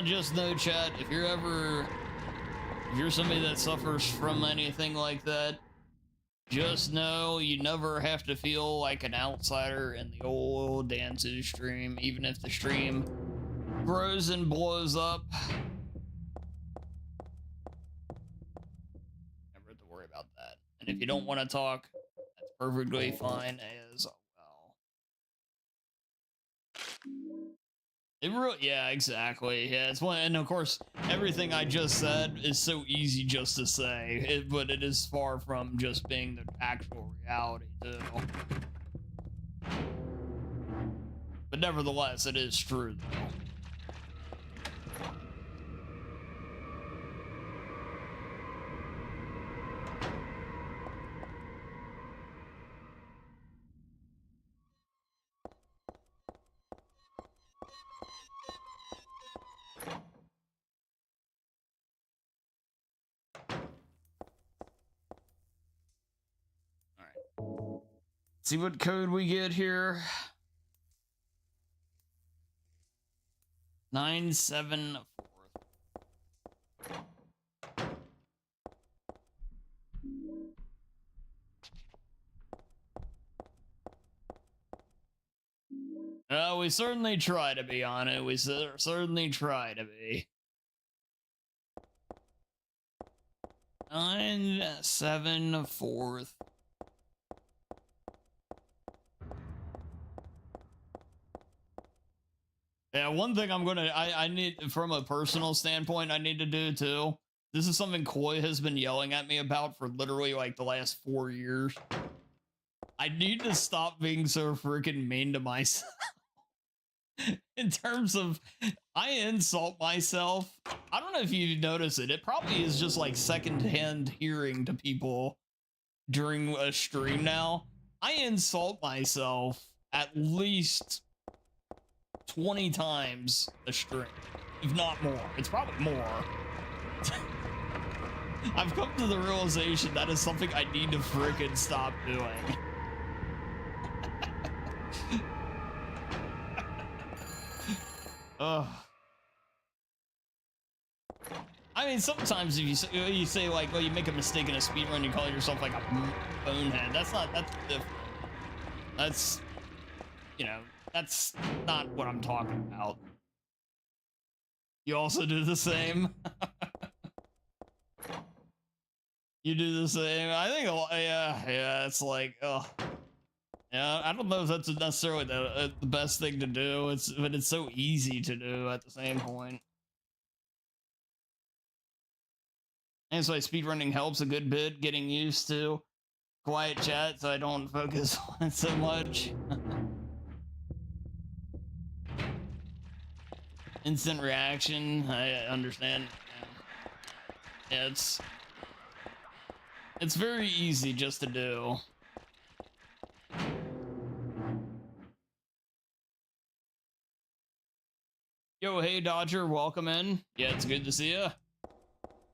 Just know, chat, if you're somebody that suffers from anything like that, just know you never have to feel like an outsider in the old Dansu stream, even if the stream grows and blows up. Never have to worry about that. And if you don't want to talk, that's perfectly fine as well. Yeah, exactly. Yeah, it's one, and of course, everything I just said is so easy just to say, but it is far from just being the actual reality, too. But nevertheless, it is true, though. See what code we get here. 974. We certainly try to be on it. We certainly try to be. 974. Yeah, one thing I need, from a personal standpoint, I need to do too. This is something Koi has been yelling at me about for literally like the last 4 years. I need to stop being so freaking mean to myself. In terms of, I insult myself. I don't know if you notice it. It probably is just like secondhand hearing to people during a stream now. I insult myself at least 20 times a stream, if not more. It's probably more. I've come to the realization that is something I need to freaking stop doing. Ugh. I mean, sometimes if you say like, oh, you make a mistake in a speedrun, you call yourself like a bonehead. That's different. That's, you know, that's not what I'm talking about. You also do the same. You do the same. I think, yeah, it's like, oh, yeah, I don't know if that's necessarily the best thing to do. But it's so easy to do at the same point. And so speedrunning helps a good bit, getting used to quiet chat so I don't focus on it so much. Instant reaction, I understand. Yeah, it's very easy just to do. Yo, hey Dodger, welcome in. Yeah, it's good to see you.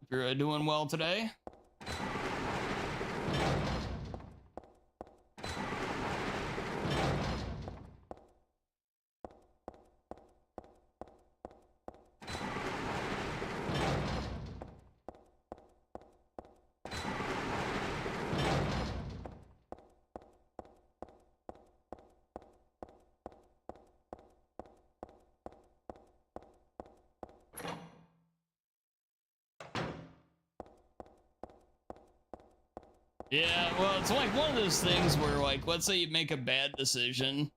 If you're doing well today. Yeah, well, it's like one of those things where, like, let's say you make a bad decision,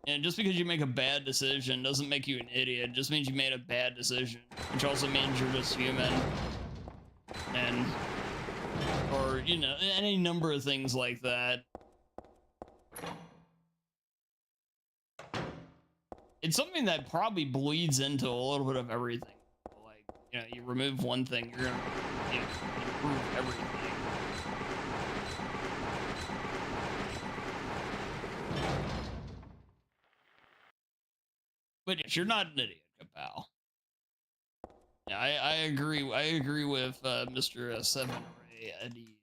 and just because you make a bad decision doesn't make you an idiot. It just means you made a bad decision, which also means you're just human. And, or, you know, any number of things like that. It's something that probably bleeds into a little bit of everything. Like, you know, you remove one thing, you're gonna, you know, improve everything. But yes, you're not an idiot, pal. Yeah, I agree. I agree with Mr. 7 Ray Eddie.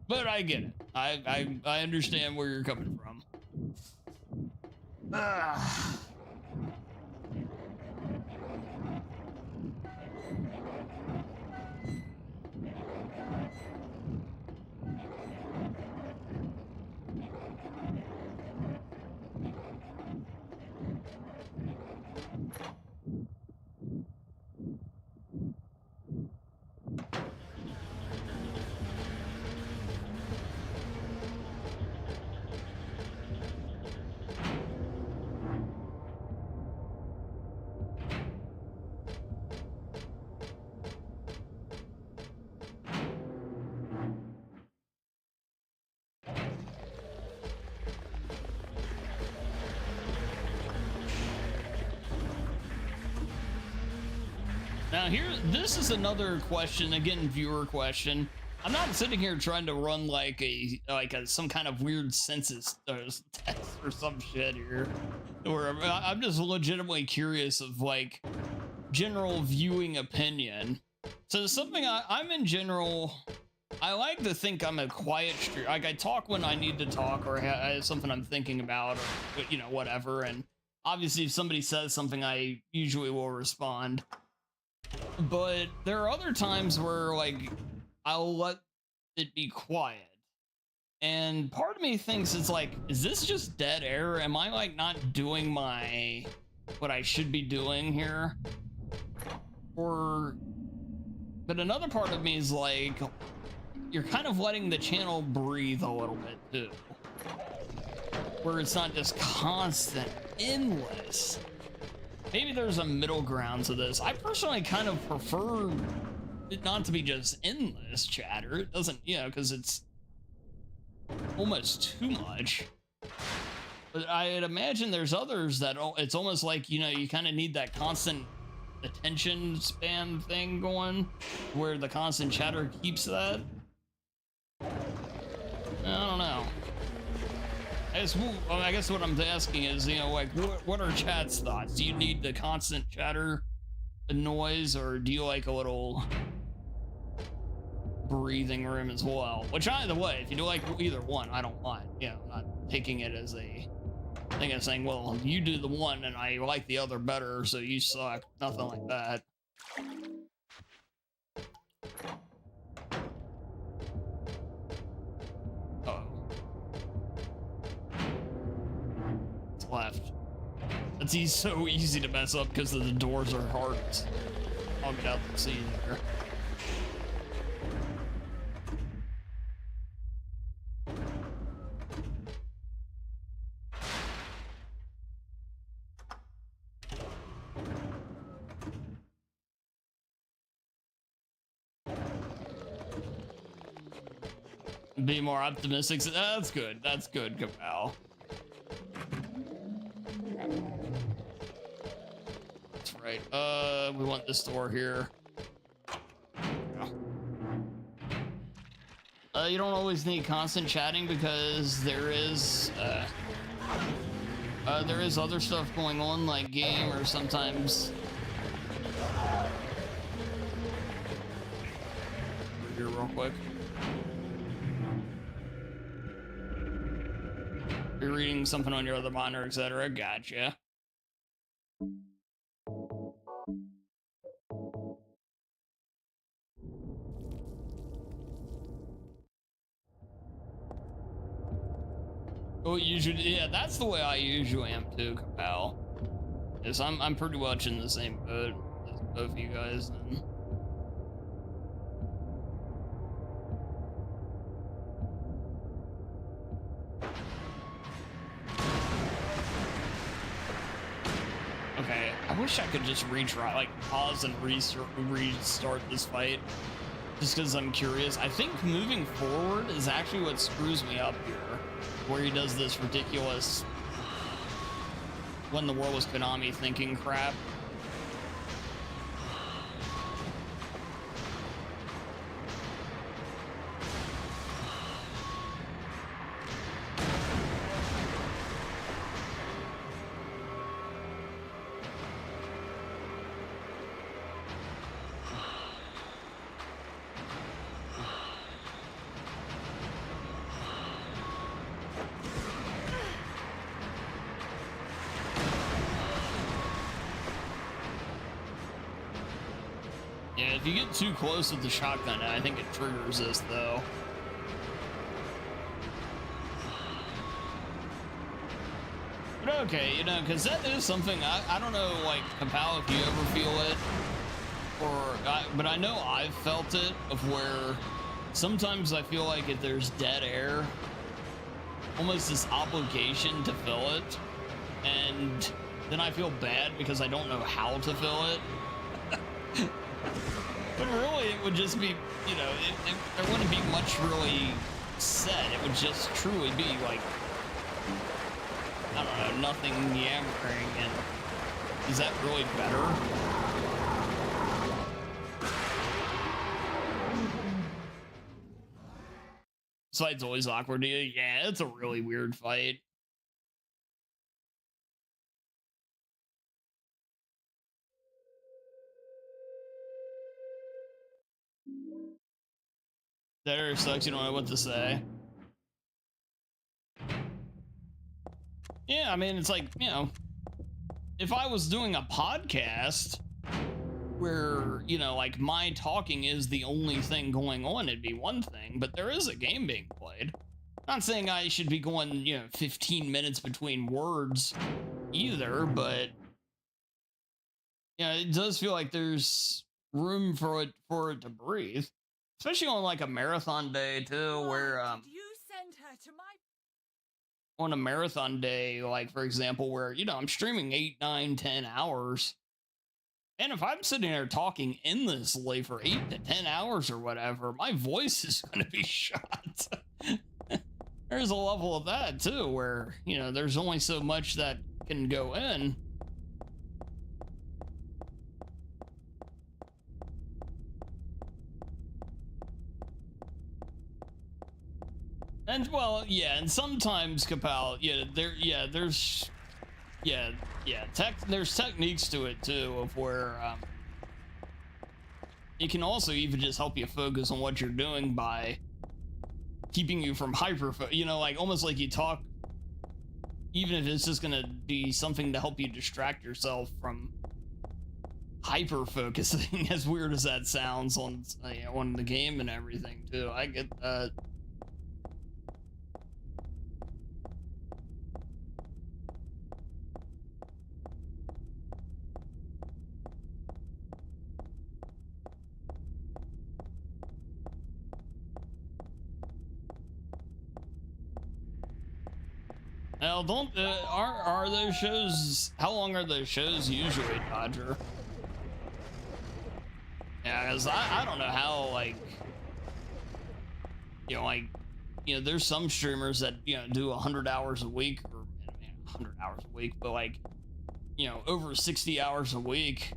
But I get it. I understand where you're coming from. Now this is another question, again, viewer question. I'm not sitting here trying to run like some kind of weird census test or some shit here. Or I'm just legitimately curious of like general viewing opinion. So something I'm in general, I like to think I'm a quiet streamer. Like I talk when I need to talk, or I have something I'm thinking about, or you know, whatever. And obviously, if somebody says something, I usually will respond. But there are other times where like I'll let it be quiet, and part of me thinks it's like, is this just dead air? Am I like not doing what I should be doing here? But another part of me is like, you're kind of letting the channel breathe a little bit too, where it's not just constant, endless. Maybe there's a middle ground to this. I personally kind of prefer it not to be just endless chatter. It doesn't, you know, because it's almost too much. But I'd imagine there's others that it's almost like, you know, you kind of need that constant attention span thing going, where the constant chatter keeps that. I don't know. I guess what I'm asking is, you know, like, what are chat's thoughts? Do you need the constant chatter noise, or do you like a little breathing room as well. Which, either way, if you do like either one, I don't mind. You know, I'm not taking it as a thing of saying, well, you do the one and I like the other better, so you suck. Nothing like that. Uh-oh. It's left. It's so easy to mess up because the doors are hard. I'll get out the scene there. Be more optimistic. That's good. That's good, Kapow. That's right. We want this door here. You don't always need constant chatting because there is other stuff going on, like game, or sometimes. Here, real quick. You're reading something on your other monitor, etc. Gotcha. Oh, usually, yeah, that's the way I usually am too, Kapow. Yes, I'm pretty much in the same boat as both you guys then. Okay, I wish I could just retry, like pause and restart this fight, just because I'm curious. I think moving forward is actually what screws me up here, where he does this ridiculous when the world was Konami thinking crap. Yeah, if you get too close with the shotgun, I think it triggers this, though. But okay, you know, because that is something, I don't know, like, Kapow, if you ever feel it, but I know I've felt it, of where sometimes I feel like if there's dead air, almost this obligation to fill it, and then I feel bad because I don't know how to fill it. But really, it would just be, you know, there wouldn't be much really said. It would just truly be like, I don't know, nothing yammering. And is that really better? This fight's always awkward. Yeah, it's a really weird fight. That error sucks, you don't know what to say. Yeah, I mean, it's like, you know, if I was doing a podcast where, you know, like my talking is the only thing going on, it'd be one thing, but there is a game being played. Not saying I should be going, you know, 15 minutes between words either, but, you know, it does feel like there's room for it to breathe. Especially on like a marathon day too, where Did you send her to my on a marathon day, like for example, where, you know, I'm streaming 8, 9, 10 hours. And if I'm sitting there talking endlessly for 8 to 10 hours or whatever, my voice is gonna be shot. There's a level of that too, where, you know, there's only so much that can go in. And well, yeah, and sometimes Kapow, there's techniques to it too, of where it can also even just help you focus on what you're doing by keeping you from you know, like almost like you talk, even if it's just gonna be something to help you distract yourself from hyper focusing, as weird as that sounds, on the game and everything too. I get that. Now, don't are those shows? How long are those shows usually, Dodger? Yeah, because I don't know how, like, you know, like, you know, there's some streamers that, you know, do 100 hours a week, or 100 hours a week, but like, you know, over 60 hours a week,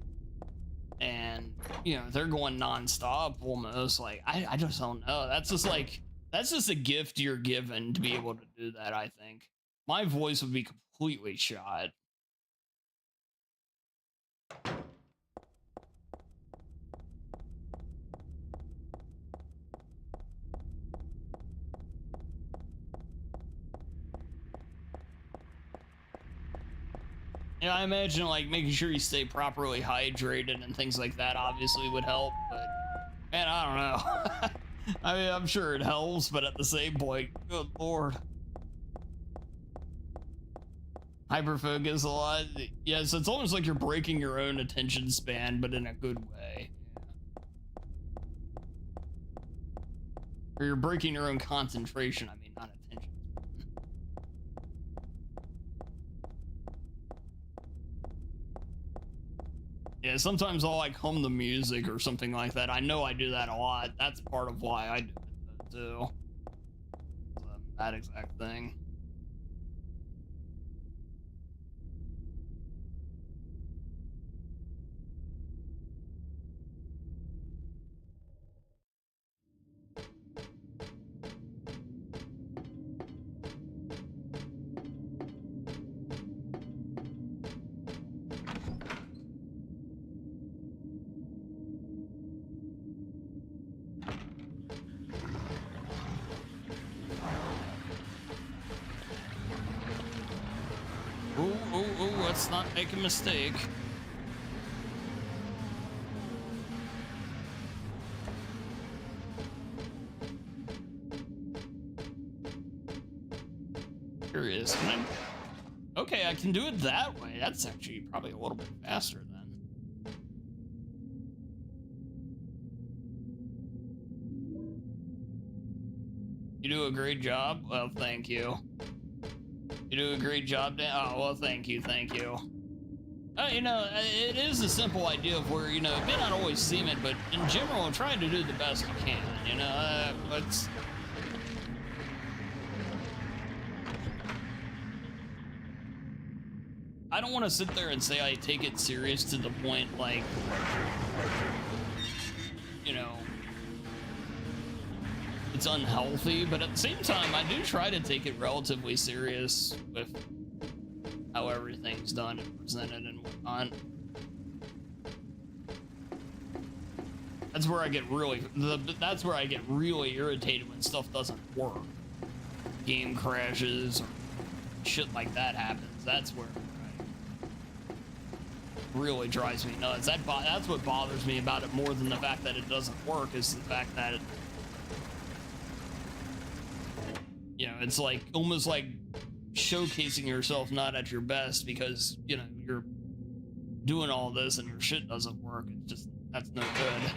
and you know they're going non-stop almost. Like, I just don't know. That's just a gift you're given to be able to do that. I think my voice would be completely shot. Yeah, I imagine like making sure you stay properly hydrated and things like that obviously would help, but man, I don't know. I mean, I'm sure it helps, but at the same point, good lord. Hyperfocus a lot. Yeah, so it's almost like you're breaking your own attention span, but in a good way. Or you're breaking your own concentration, I mean, not attention. Yeah, sometimes I'll like hum the music or something like that. I know I do that a lot. That's part of why I do it too. That exact thing. Ooh, let's not make a mistake. Curious. Okay, I can do it that way. That's actually probably a little bit faster then. You do a great job. Well, thank you. You do a great job, Dan. Oh, well, thank you. You know, it is a simple idea of where, you know, it may not always seem it, but in general, I'm trying to do the best you can, you know, it's... I don't want to sit there and say I take it serious to the point, like, you know, it's unhealthy, but at the same time, I do try to take it relatively serious with how everything's done and presented and whatnot. That's where I get really irritated when stuff doesn't work. Game crashes or shit like that happens. That's where it really drives me nuts. That's what bothers me about it more than the fact that it doesn't work, is the fact that you know, it's like almost like showcasing yourself not at your best because, you know, you're doing all this and your shit doesn't work. It's just, that's no good.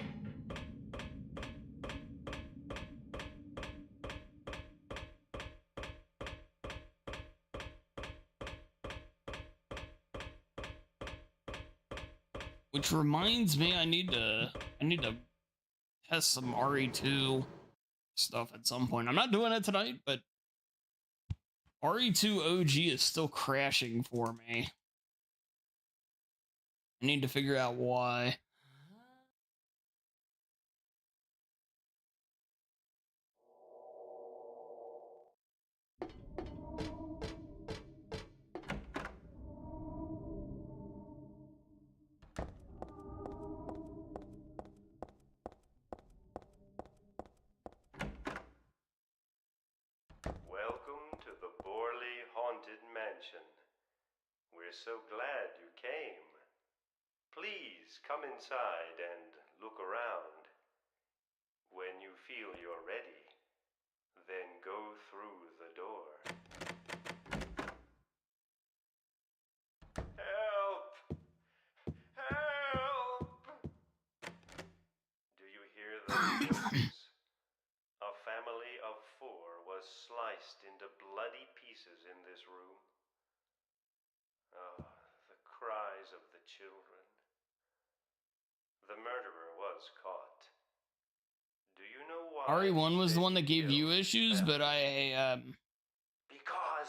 Which reminds me, I need to test some RE2 stuff at some point. I'm not doing it tonight, but RE2 OG is still crashing for me. I need to figure out why. We're so glad you came. Please come inside and look around. When you feel you're ready, then go through the door. Help! Help! Do you hear those voices? A family of 4 was sliced into bloody pieces in this room. Oh, the cries of the children. The murderer was caught. Do you know why? RE1 was the one that gave killed you issues, but Because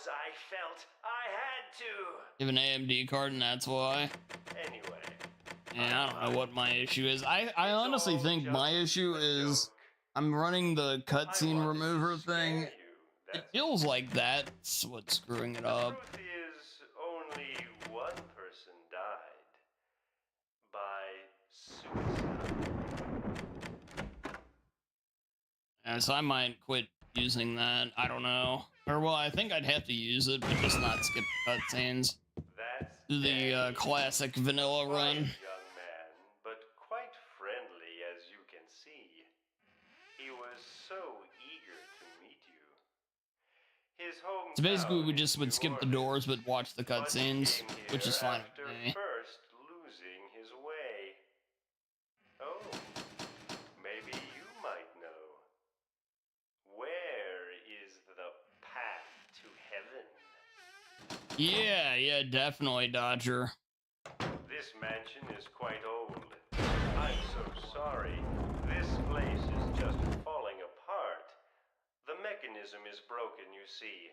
I felt I had to. have an AMD card, and that's why. Anyway. Yeah, I don't know what my issue is. I honestly think my issue is I'm running the cutscene remover thing. It feels like that's what's screwing it up. The truth is, only one person died by suicide. So I might quit using that. I don't know. Or, well, I think I'd have to use it, but just not skip cutscenes. Do the classic vanilla run. Young man, but quite friendly, as you can see. He was so eager to meet you. His home. So basically, we just would skip the doors, but watch the cutscenes, which is fine with me. First losing his way. Oh, maybe you might know. Where is the path to heaven? Yeah, definitely, Dodger. This mansion is quite old. I'm so sorry. This place is just falling apart. The mechanism is broken, you see.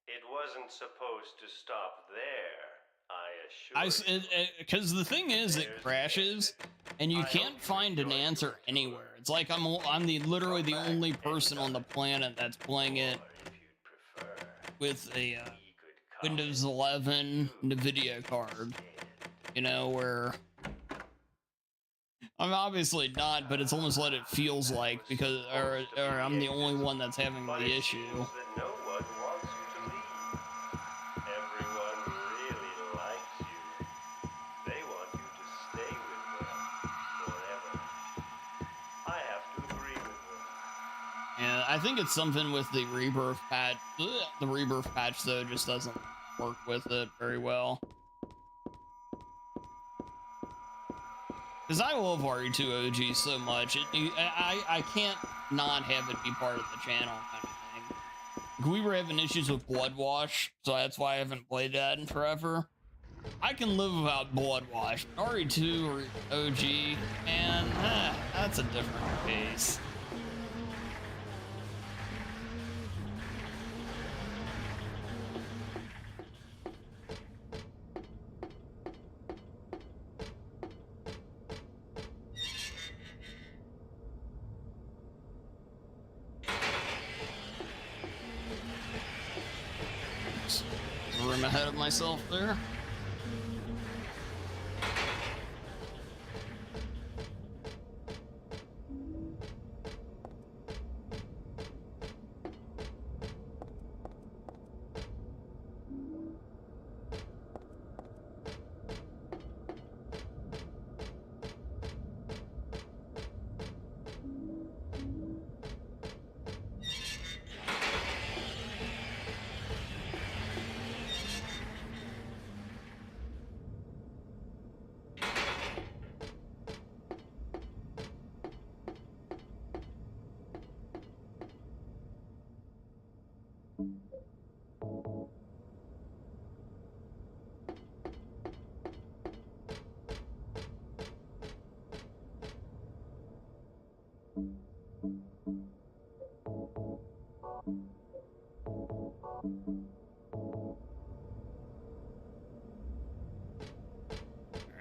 It wasn't supposed to stop there, I assure you. Because the thing is, it crashes, and you can't find an answer anywhere. It's like I'm literally the only person on the planet that's playing it with a Windows 11 NVIDIA card. You know, where I'm obviously not, but it's almost what it feels like, because or I'm the only one that's having the issue. No one wants you to leave. Everyone really likes you. They want you to stay with them forever. I have to agree with them. Yeah, I think it's something with the rebirth patch. The rebirth patch, though, just doesn't work with it very well. Because I love RE2 OG so much, I can't not have it be part of the channel, kind of thing. We were having issues with Blood Wash, so that's why I haven't played that in forever. I can live without Blood Wash. RE2 or OG, man, that's a different case. Room ahead of myself there.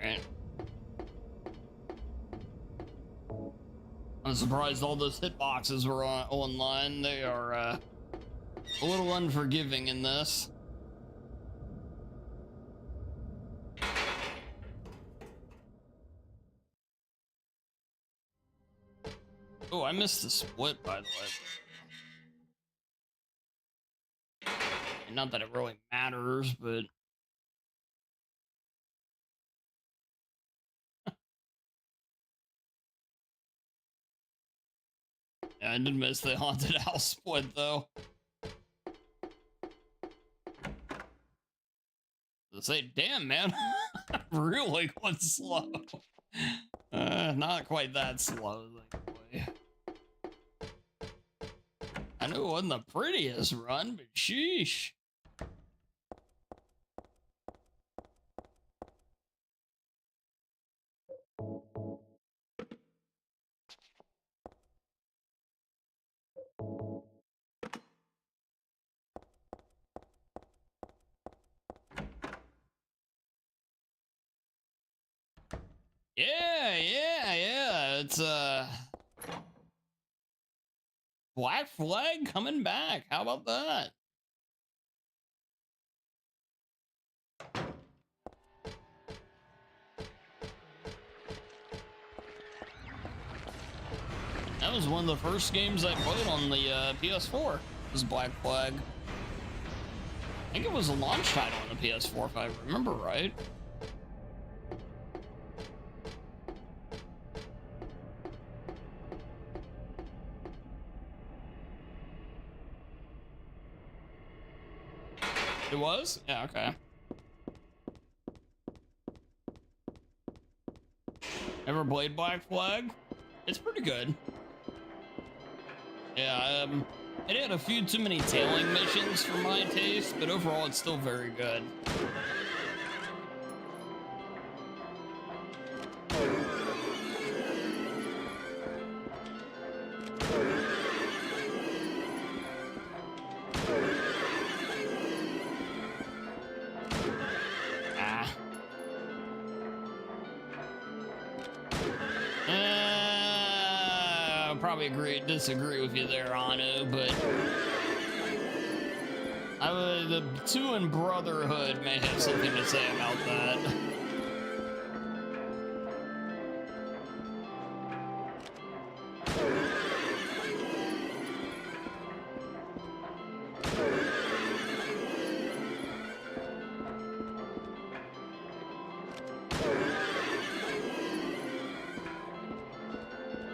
Alright. I'm surprised all those hitboxes were online. They are a little unforgiving in this. Oh, I missed the split, by the way. And not that it really matters, but Yeah, I did miss the haunted house split though. I say, damn man, really going slow. Not quite that slow, thankfully. I knew it wasn't the prettiest run, but sheesh. Yeah. It's Black Flag coming back. How about that? That was one of the first games I played on the PS4. Was Black Flag. I think it was a launch title on the PS4 if I remember right. It was? Yeah, okay. Ever played Black Flag? It's pretty good. Yeah, it had a few too many tailing missions for my taste, but overall it's still very good. Disagree with you there, Anu, but the 2 in Brotherhood may have something to say about that.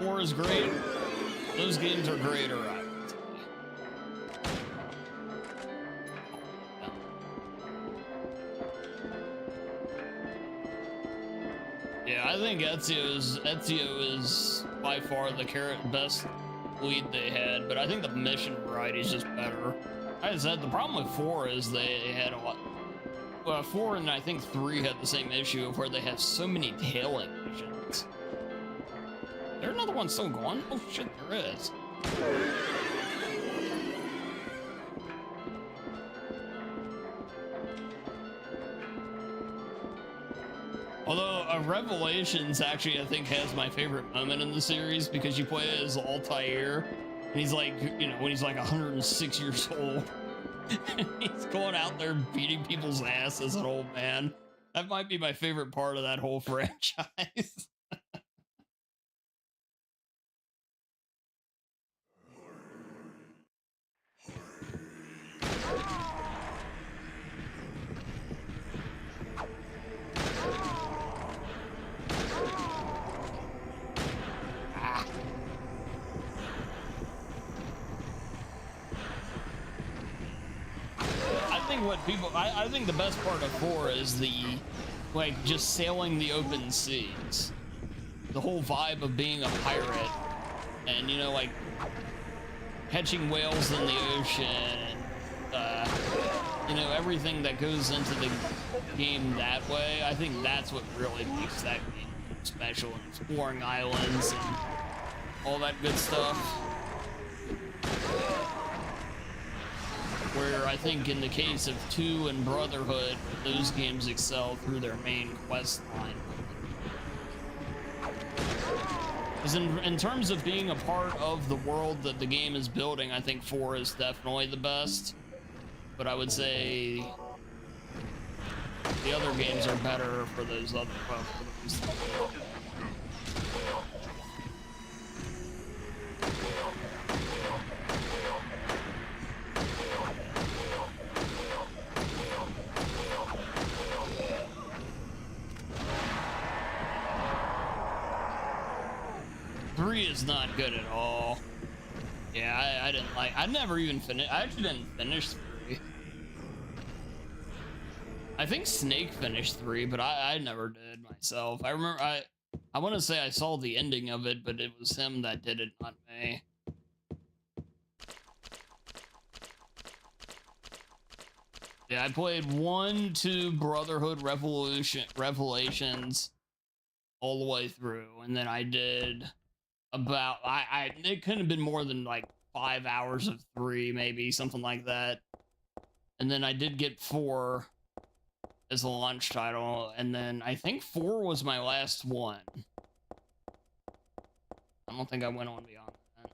Four is great. Those games are great, all right. Yeah, I think Ezio is by far the best lead they had, but I think the mission variety is just better. Like I said, the problem with 4 is they had a lot. Well, 4 and I think 3 had the same issue of where they have so many tailing missions. Is there another one still going? Oh shit, there is. Although Revelations actually I think has my favorite moment in the series because you play as Altair and he's like, you know, when he's like 106 years old and he's going out there beating people's ass as an old man. That might be my favorite part of that whole franchise. I think the best part of 4 is like just sailing the open seas. The whole vibe of being a pirate and, you know, like catching whales in the ocean and, you know, everything that goes into the game that way. I think that's what really makes that game special, and exploring islands and all that good stuff. Where I think in the case of 2 and Brotherhood, those games excel through their main quest line. Because in terms of being a part of the world that the game is building, I think 4 is definitely the best. But I would say the other games are better for those other purposes. 3 is not good at all. Yeah, I didn't like. I never even finished. I actually didn't finish 3. I think Snake finished 3, but I never did myself. I remember I want to say I saw the ending of it, but it was him that did it, not me. Yeah, I played 1, 2, Brotherhood Revelations all the way through, and then I did about it couldn't have been more than like 5 hours of 3, maybe something like that. And then I did get 4 as a launch title, and then I think 4 was my last one. I don't think I went on beyond that.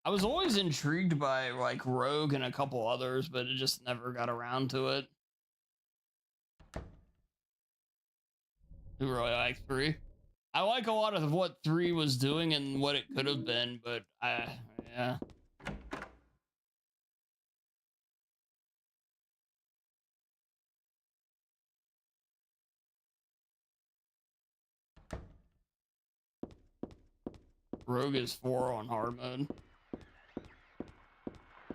I was always intrigued by like Rogue and a couple others, but it just never got around to it. Who really liked 3? I like a lot of what 3 was doing and what it could have been, but yeah. Rogue is 4 on hard mode.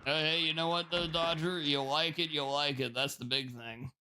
Hey, you know what though, Dodger? You'll like it, you'll like it. That's the big thing.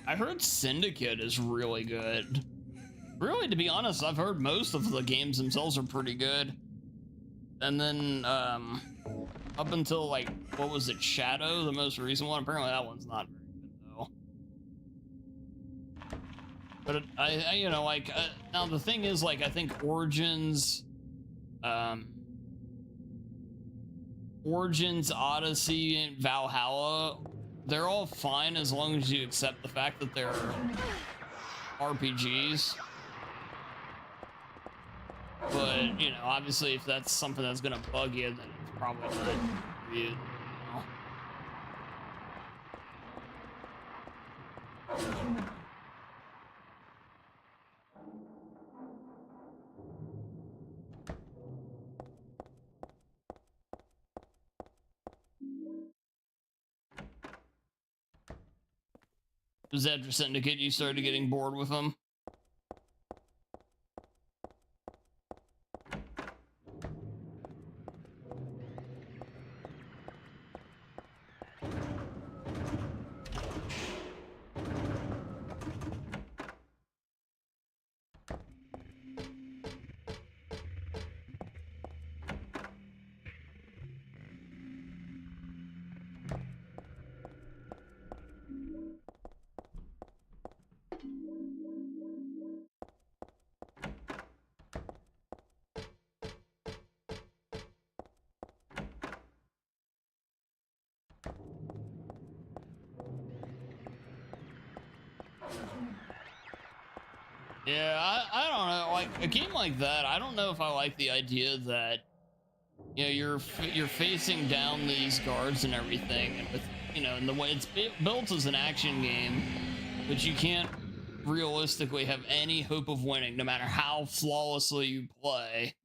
I heard Syndicate is really good. Really, to be honest, I've heard most of the games themselves are pretty good. And then, up until, like, what was it, Shadow, the most recent one? Apparently that one's not very good, though. But I you know, like, now the thing is, like, I think Origins, Odyssey, and Valhalla, they're all fine as long as you accept the fact that they're RPGs. But, you know, obviously if that's something that's gonna bug you, then it's probably not for you, Was that after Syndicate you started getting bored with them? Yeah, I don't know. Like a game like that, I don't know if I like the idea that, you know, you're facing down these guards and everything, and with, you know, and the way it's built as an action game, but you can't realistically have any hope of winning, no matter how flawlessly you play,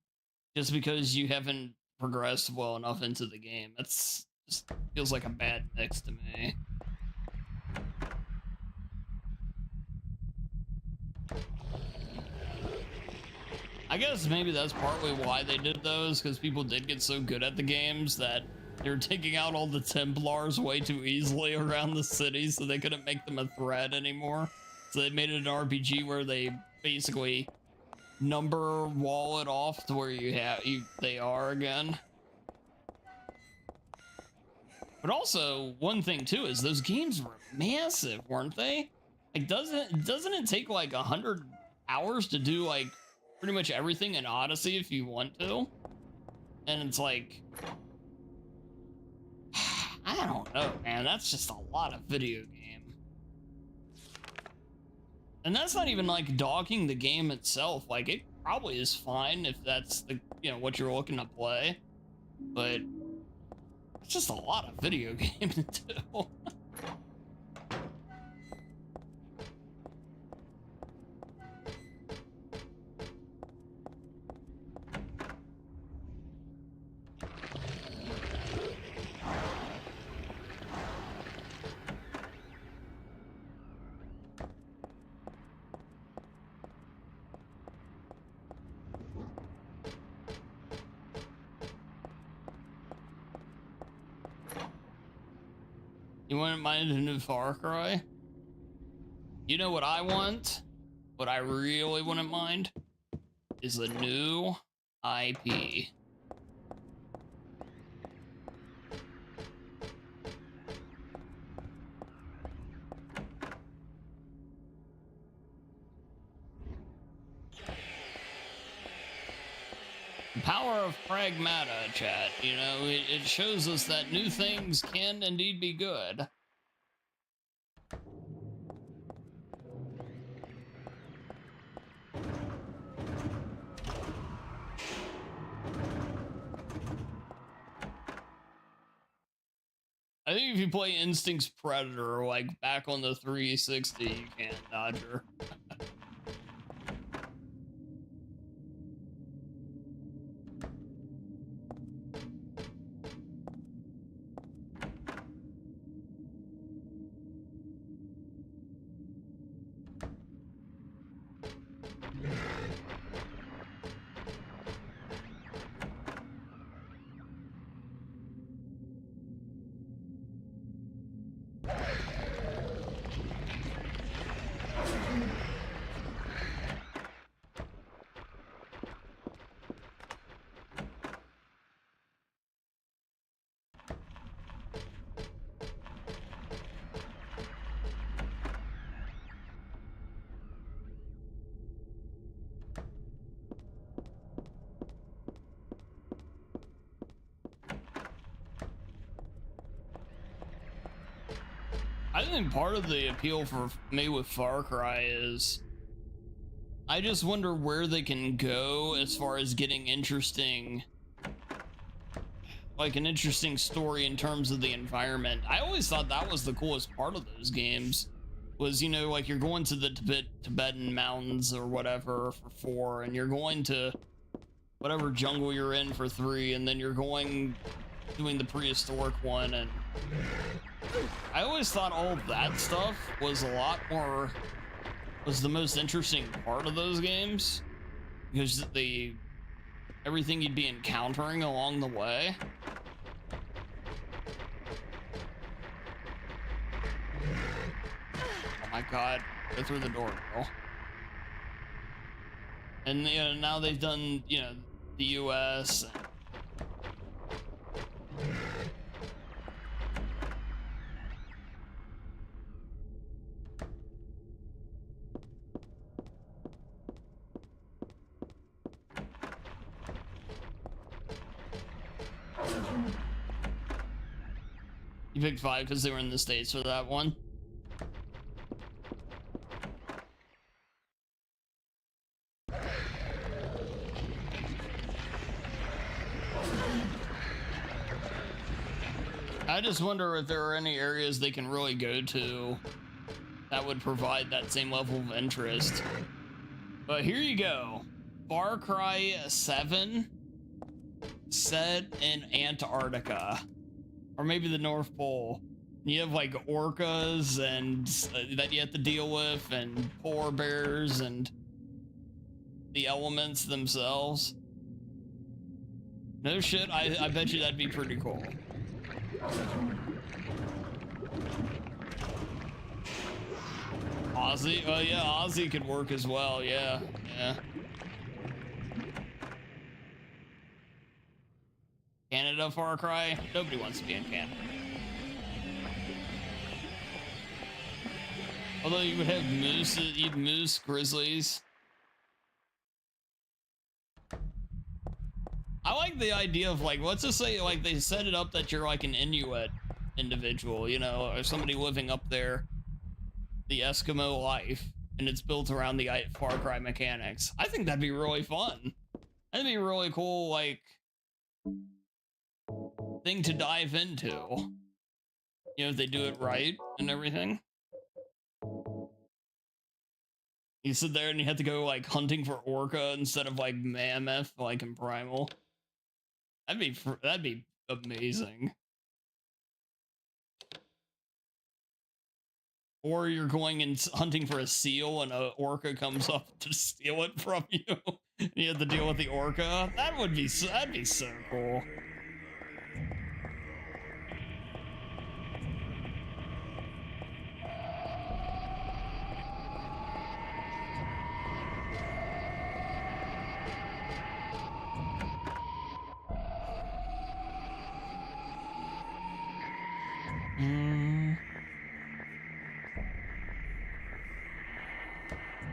just because you haven't progressed well enough into the game. That's just feels like a bad mix to me. I guess maybe that's partly why they did those, because people did get so good at the games that they were taking out all the Templars way too easily around the city, so they couldn't make them a threat anymore. So they made it an RPG where they basically number wall it off to where they are again. But also, one thing too is those games were massive, weren't they? Like, doesn't it take like 100 hours to do like pretty much everything in Odyssey if you want to? And it's like, I don't know, man. That's just a lot of video game. And that's not even like dogging the game itself. Like, it probably is fine if that's the, you know, what you're looking to play. But It's just a lot of video game to do. You wouldn't mind a new Far Cry? You know what I want? What I really wouldn't mind is a new IP. The power of pragmata, chat. You know, it shows us that new things can indeed be good. I think if you play Instinct's Predator, like back on the 360, you can't dodge her. I think part of the appeal for me with Far Cry is I just wonder where they can go as far as getting interesting, like an interesting story in terms of the environment. I always thought that was the coolest part of those games was, you know, like you're going to the Tibetan mountains or whatever for 4, and you're going to whatever jungle you're in for 3, and then you're doing the prehistoric one, and I always thought all of that stuff was the most interesting part of those games, because everything you'd be encountering along the way. Oh my god, go through the door, girl. And you know, now they've done, you know, the US. You picked 5 because they were in the States for that one. I just wonder if there are any areas they can really go to that would provide that same level of interest. But here you go. Far Cry 7 set in Antarctica. Or maybe the North Pole. You have like orcas and that you have to deal with, and polar bears and the elements themselves. No shit, I bet you that'd be pretty cool. Aussie? Oh yeah, Aussie could work as well, yeah. Canada Far Cry? Nobody wants to be in Canada. Although you would have moose, you'd moose, grizzlies. I like the idea of like, let's just say like they set it up that you're like an Inuit individual, you know, or somebody living up there, the Eskimo life, and it's built around the Far Cry mechanics. I think that'd be really fun. That'd be really cool, like thing to dive into. You know, if they do it right and everything. You sit there and you have to go like hunting for orca instead of like mammoth, like in Primal. That'd be amazing. Or you're going and hunting for a seal and a orca comes up to steal it from you. And you have to deal with the orca. That'd be so cool.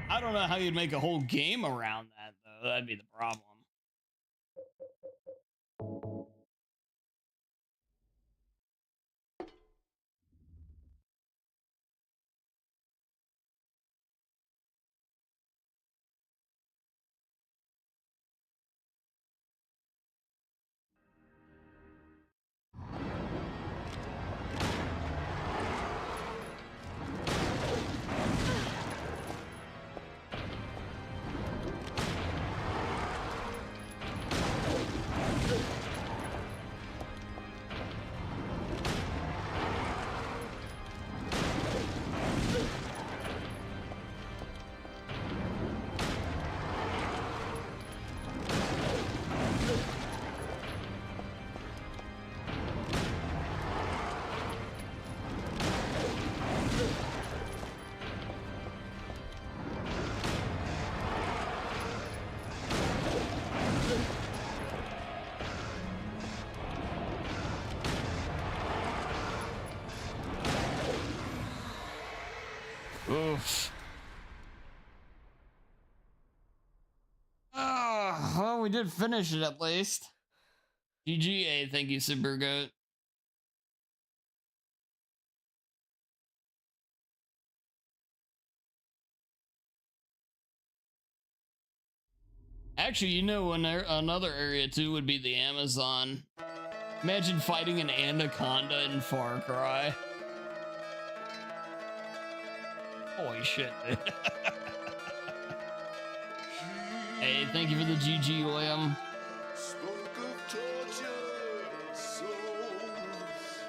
I don't know how you'd make a whole game around that, though. That'd be the problem. Oof. Well, we did finish it at least. GGA, thank you, Supergoat. Actually, you know, another area too would be the Amazon. Imagine fighting an anaconda in Far Cry. Holy shit, dude. Hey, thank you for the GG, William.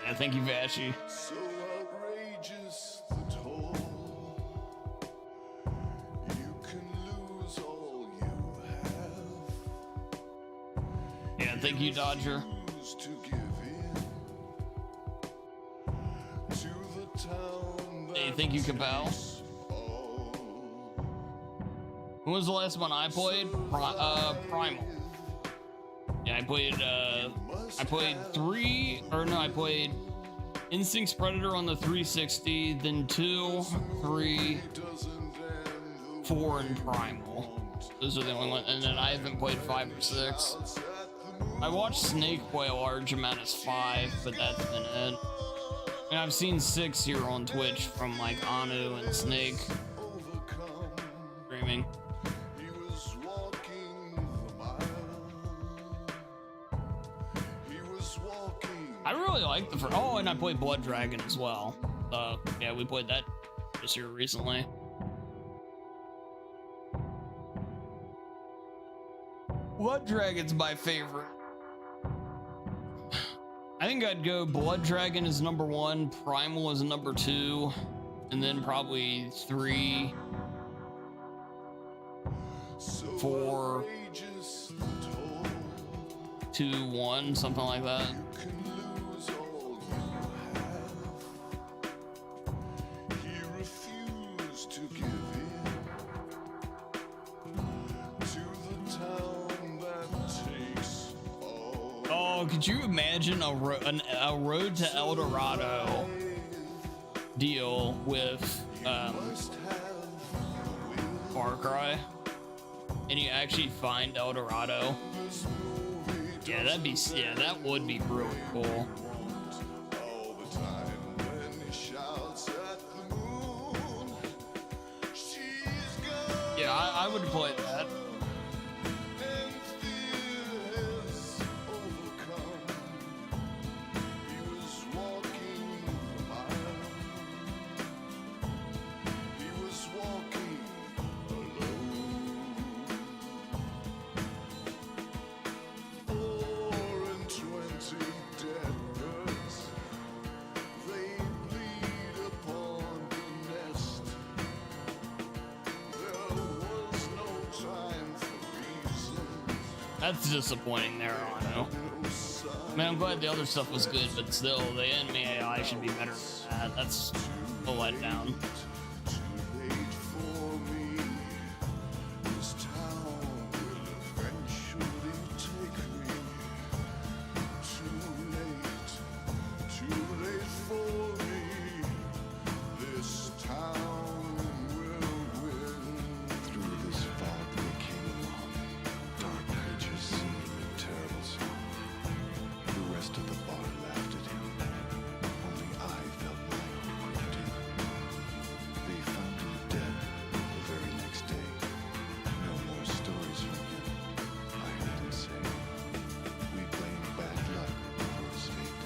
Yeah, thank you, Vashi. So outrageous the toll. You can lose all you have. Yeah, thank you, Dodger. To give in to the town that Hey, thank you, Cabal. When was the last one I played? Primal. Yeah, I played I played Instinct's Predator on the 360, then 2, 3, 4, and Primal. Those are the only ones, and then I haven't played 5 or 6. I watched Snake play a large amount as 5, but that's been it. And I've seen 6 here on Twitch from like Anu and Snake streaming. I really like the first. Oh, and I played Blood Dragon as well. Yeah, we played that just here recently. Blood Dragon's my favorite. I think I'd go Blood Dragon is number 1, Primal is number 2, and then probably 3, 4, 2, 1, something like that. Oh, could you imagine a Road to El Dorado deal with Far Cry, and you actually find El Dorado? Yeah, that would be really cool. Yeah, I would play that. That's disappointing there, Ano. I mean, I'm glad the other stuff was good, but still, the enemy AI should be better than that. That's a letdown. Wait for me. This town will eventually take me. Too late for me. This town will win. Through this fog they came along. Dark creatures singing a terrible song. The rest of the bar laughed at him. Only I felt my own crept in. They found him dead the very next day. No more stories from him, I heard them say. We blame bad luck for his fate.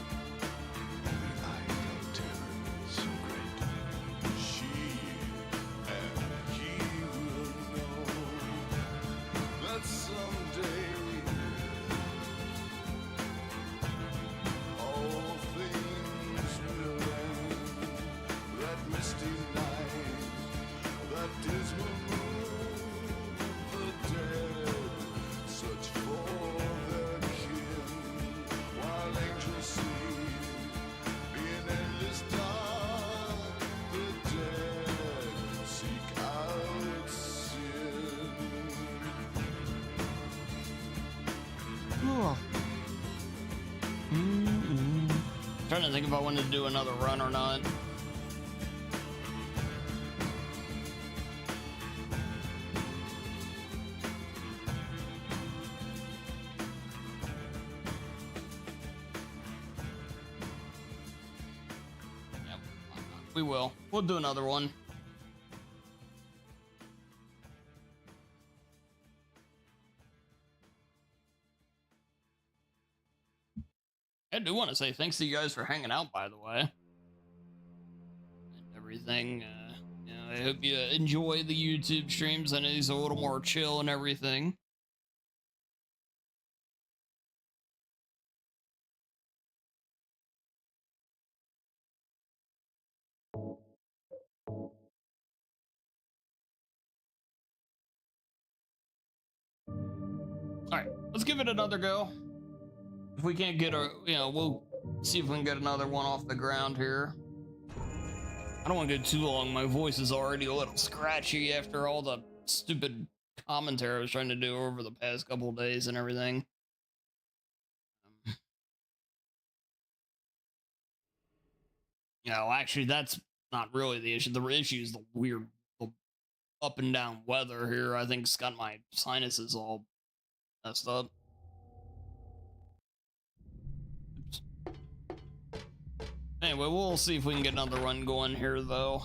Only I felt terror so great. She and he will know that someday all things will end. That misty night, that dismal moon, the dead search for their kin, while angels sleep in endless dark. The dead seek out sin. Trying to think if I wanted to do another run or not. Yep, we will. We'll do another one. I do want to say thanks to you guys for hanging out, by the way, and everything. You know, I hope you enjoy the YouTube streams. I know these are a little more chill and everything. All right, let's give it another go. If we can't get a, we'll see if we can get another one off the ground here. I don't want to go too long. My voice is already a little scratchy after all the stupid commentary I was trying to do over the past couple of days and everything. Actually, that's not really the issue. The issue is the weird up and down weather here. I think it's got my sinuses all messed up. Oops. Anyway, we'll see if we can get another run going here, though.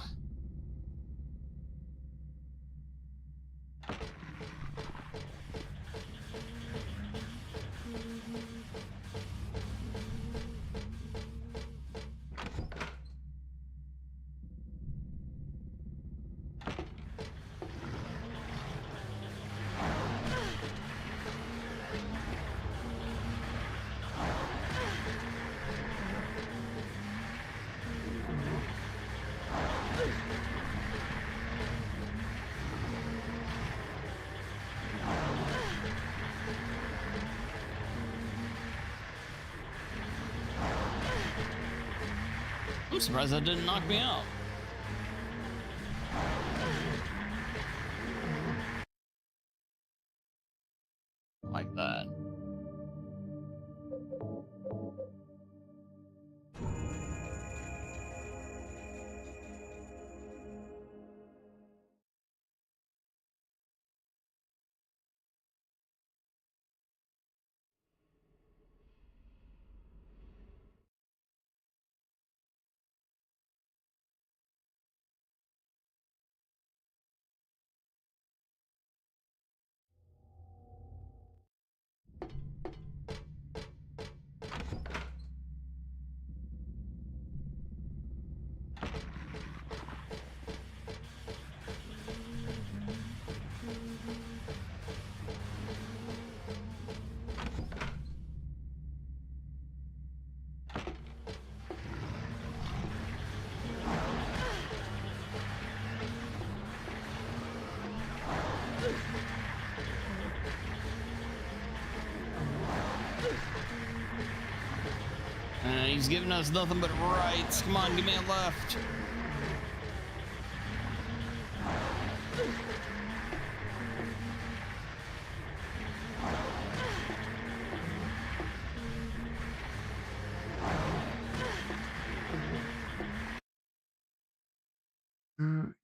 I'm surprised that didn't knock me out. Like that. He's giving us nothing but rights. Come on, give me a left.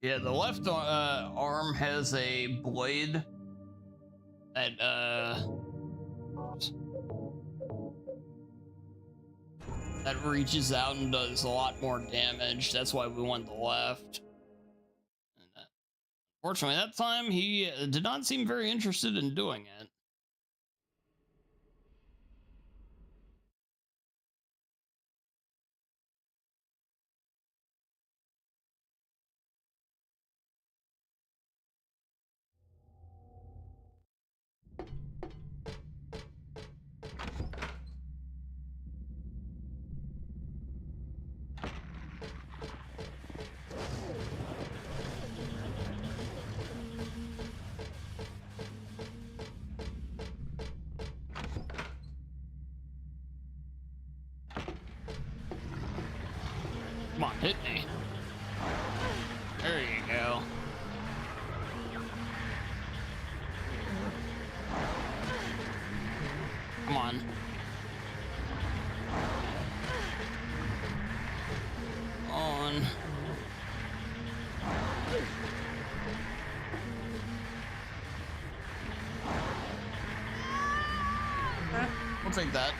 Yeah, the left arm has a blade that that reaches out and does a lot more damage. That's why we want the left. And, fortunately, that time he did not seem very interested in doing it. Come on, hit me. There you go. Come on. On. We'll take that.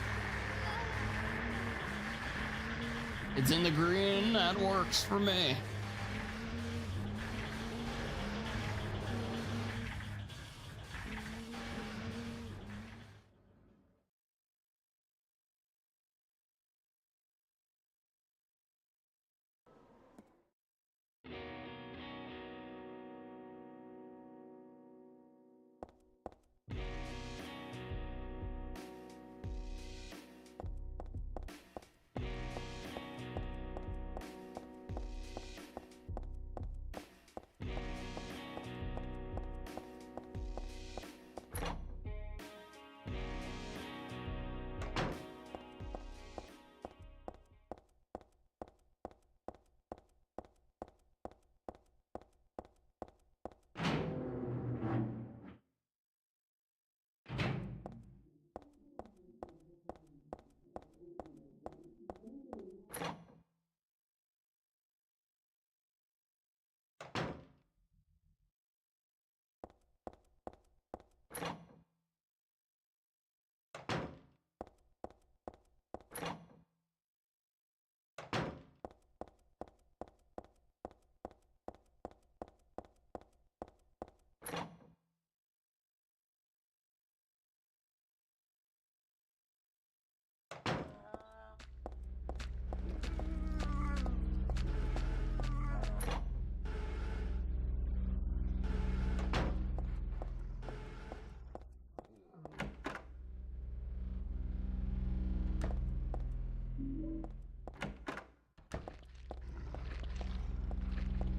It's in the green. That works for me.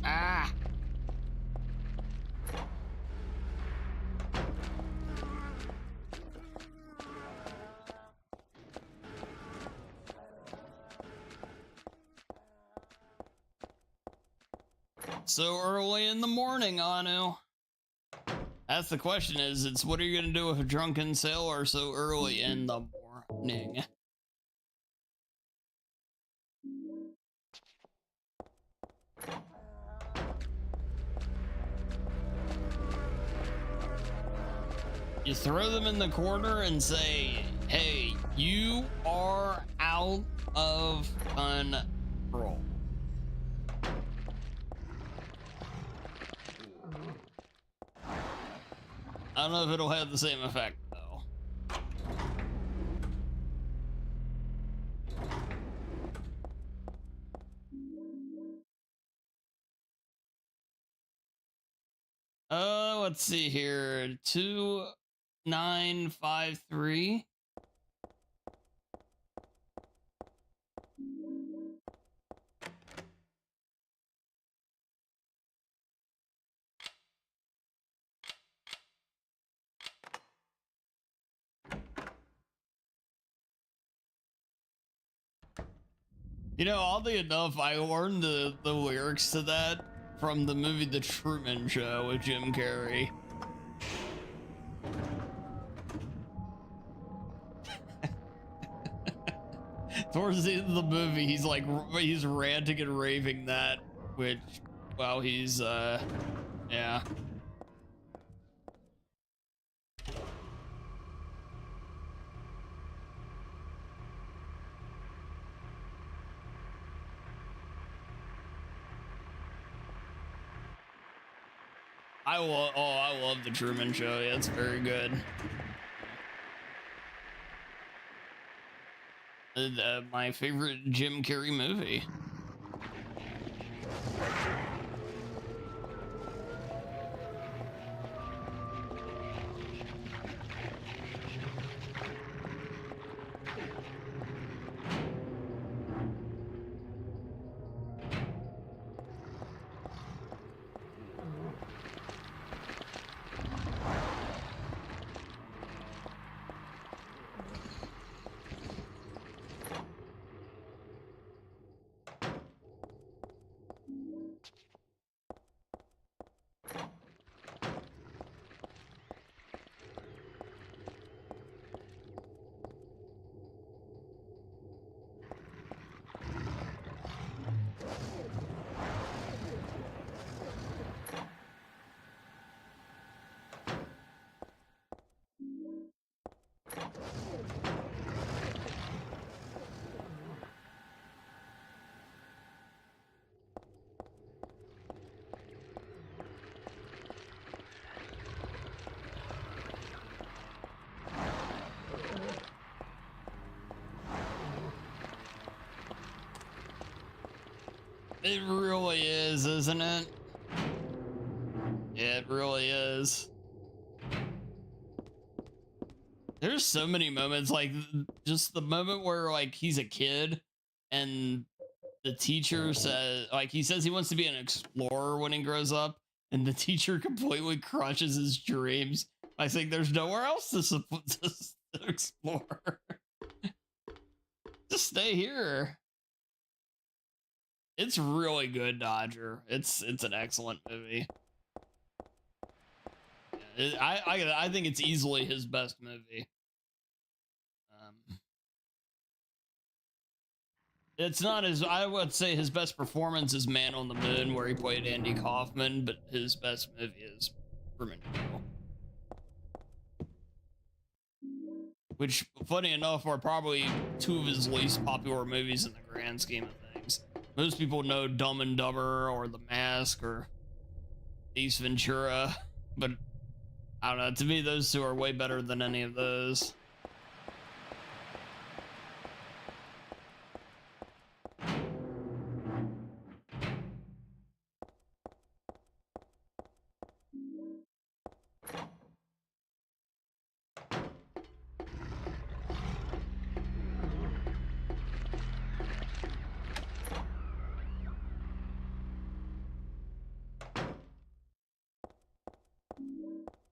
Ah. So early in the morning, Anu. That's the question is, it's what are you going to do with a drunken sailor so early in the morning? You throw them in the corner and say, hey, you are out of control. I don't know if it'll have the same effect, though. Let's see here. 2953. You know, oddly enough, I learned the lyrics to that from the movie The Truman Show with Jim Carrey. Towards the end of the movie, he's ranting and raving that, which, well, he's, yeah. I love The Truman Show. Yeah, it's very good. My favorite Jim Carrey movie. It really is, isn't it? Yeah, it really is. There's so many moments, like just the moment where like he's a kid and the teacher says, like, he says he wants to be an explorer when he grows up, and the teacher completely crushes his dreams by saying there's nowhere else to explore. Just stay here. It's really good, Dodger. It's an excellent movie. I think it's easily his best movie. It's not as, I would say his best performance is Man on the Moon, where he played Andy Kaufman, but his best movie is Truman Show. Which, funny enough, are probably two of his least popular movies in the grand scheme of things. Most people know Dumb and Dumber or The Mask or Ace Ventura, but I don't know, to me those two are way better than any of those.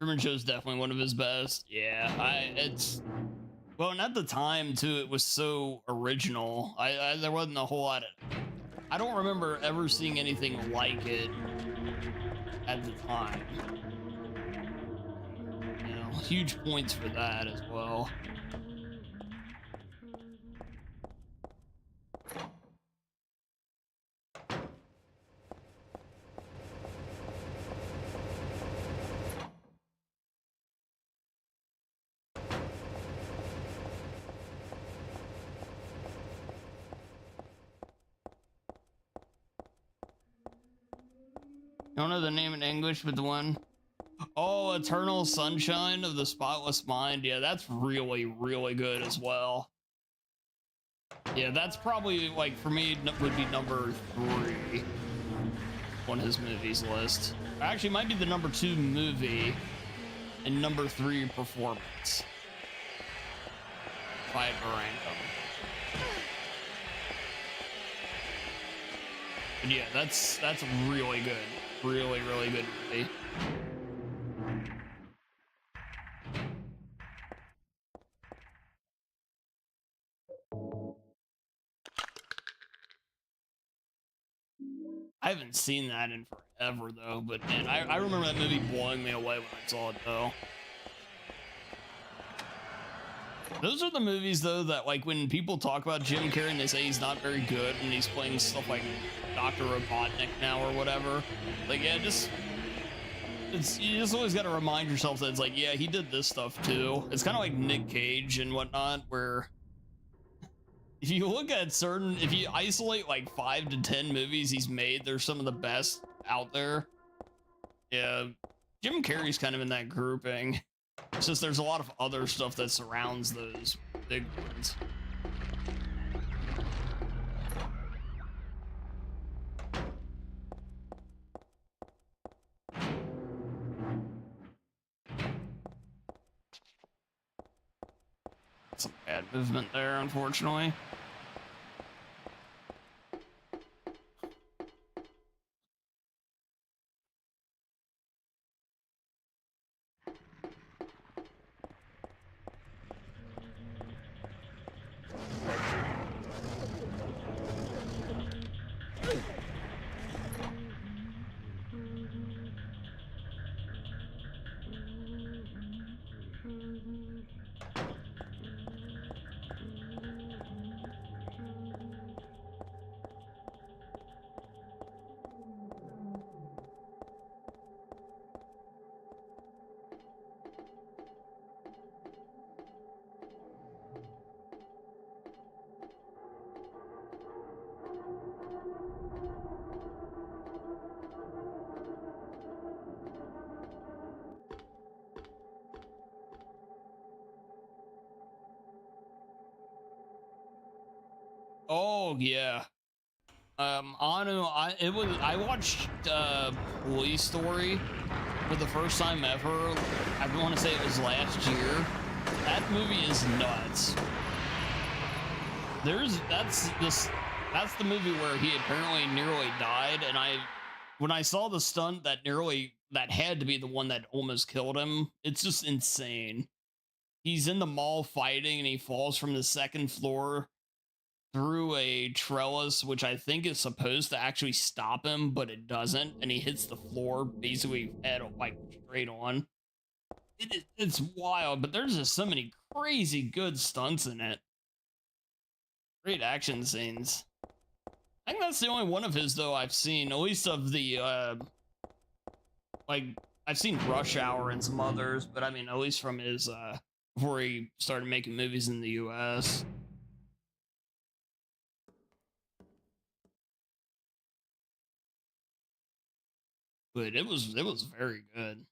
Truman Show's definitely one of his best. Yeah, it's, well, and at the time too, it was so original. There wasn't a whole lot of, I don't remember ever seeing anything like it at the time. You know, huge points for that as well. I don't know the name in English, but the one, oh, Eternal Sunshine of the Spotless Mind. Yeah, that's really, really good as well. Yeah, that's probably, like, for me, would be number 3 on his movies list. Actually, might be the number 2 movie and number 3 performance, if I had to rank them. But yeah, that's really good. Really, really good movie. I haven't seen that in forever though, but man, I remember that movie blowing me away when I saw it though. Those are the movies though that like when people talk about Jim Carrey and they say he's not very good and he's playing stuff like Dr. Robotnik now or whatever. Like yeah, you just always got to remind yourself that it's like, yeah, he did this stuff too. It's kind of like Nick Cage and whatnot, where if you look at if you isolate like 5 to 10 movies he's made, they're some of the best out there. Yeah, Jim Carrey's kind of in that grouping. It's just there's a lot of other stuff that surrounds those big ones. Some bad movement there, unfortunately. Oh yeah. I watched Police Story for the first time ever. I want to say it was last year. That movie is nuts. That's the movie where he apparently nearly died, and when I saw the stunt that had to be the one that almost killed him. It's just insane. He's in the mall fighting and he falls from the second floor through a trellis, which I think is supposed to actually stop him, but it doesn't, and he hits the floor basically head like straight on. It's wild, but there's just so many crazy good stunts in it. Great action scenes. I think that's the only one of his though I've seen, at least of the like I've seen Rush Hour and some others, but I mean at least from his before he started making movies in the US. But it was very good.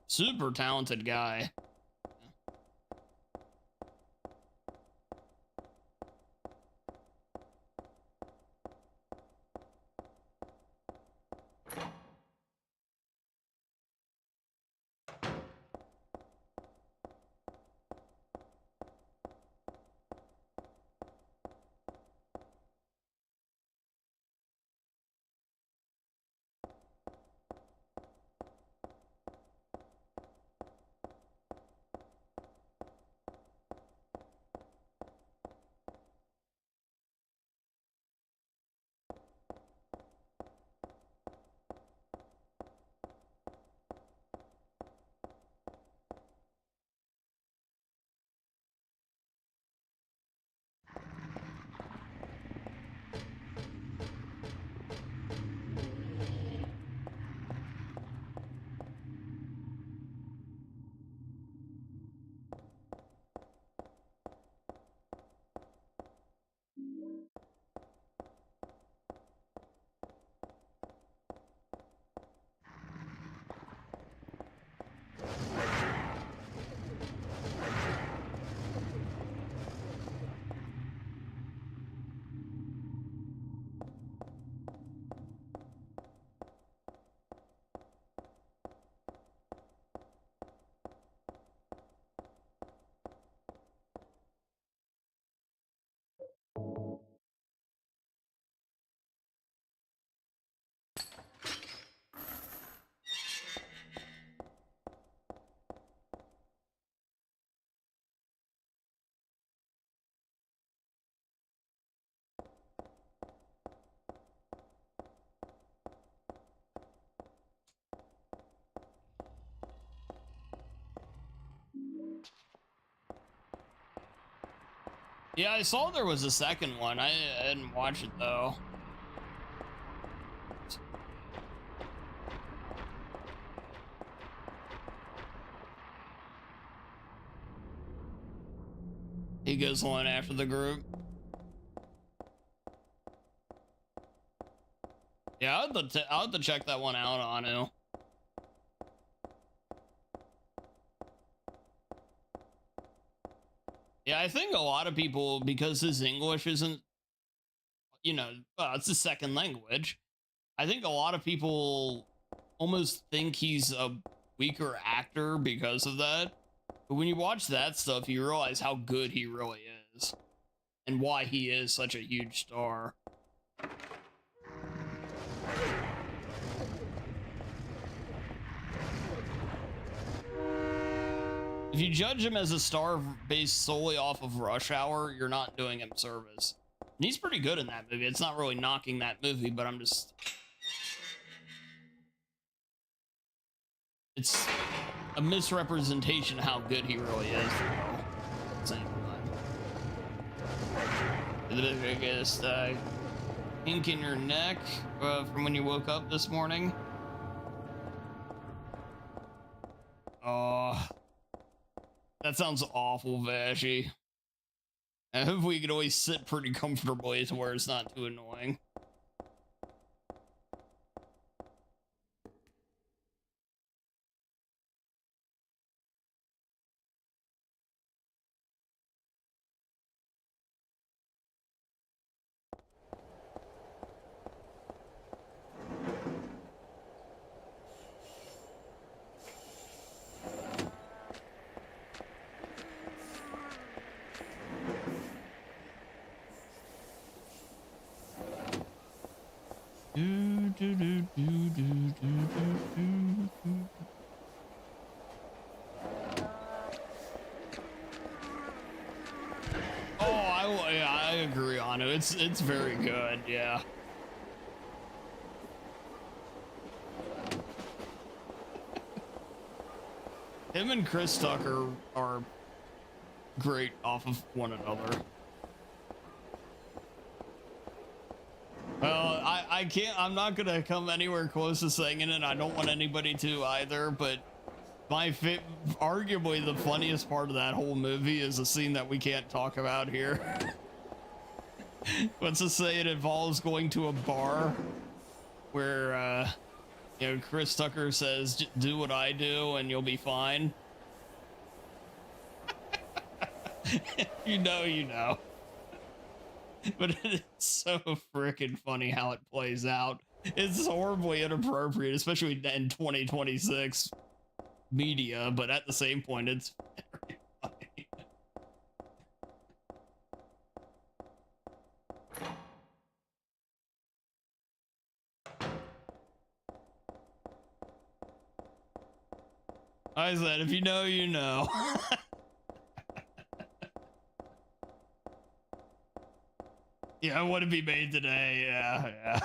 Super talented guy. Yeah, I saw there was a second one. I didn't watch it though. He goes on after the group. Yeah, I'll have to check that one out, Anu. Yeah, I think a lot of people, because his English isn't, you know, it's a second language. I think a lot of people almost think he's a weaker actor because of that. But when you watch that stuff, you realize how good he really is and why he is such a huge star. If you judge him as a star based solely off of Rush Hour, you're not doing him service. And he's pretty good in that movie. It's not really knocking that movie, but I'm just... It's a misrepresentation of how good he really is. Same time. The biggest ink in your neck from when you woke up this morning. Oh... That sounds awful, Vashy. I hope we could always sit pretty comfortably to where it's not too annoying. I agree on it. It's very good, yeah. Him and Chris Tucker are great off of one another. Well, I can't, I'm not gonna come anywhere close to saying it, and I don't want anybody to either, but arguably the funniest part of that whole movie is a scene that we can't talk about here. Let's just say it involves going to a bar where, you know, Chris Tucker says, do what I do and you'll be fine. You know. But it's so freaking funny how it plays out. It's horribly inappropriate, especially in 2026 media, but at the same point, it's very funny. I said, if you know, you know. Yeah, it wouldn't be made today. Yeah.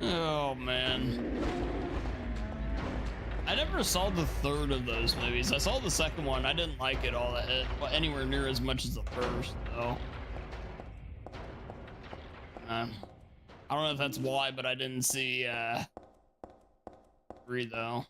Oh, man. I never saw the third of those movies. I saw the second one. I didn't like it all anywhere near as much as the first, though. I don't know if that's why, but I didn't see 3, though.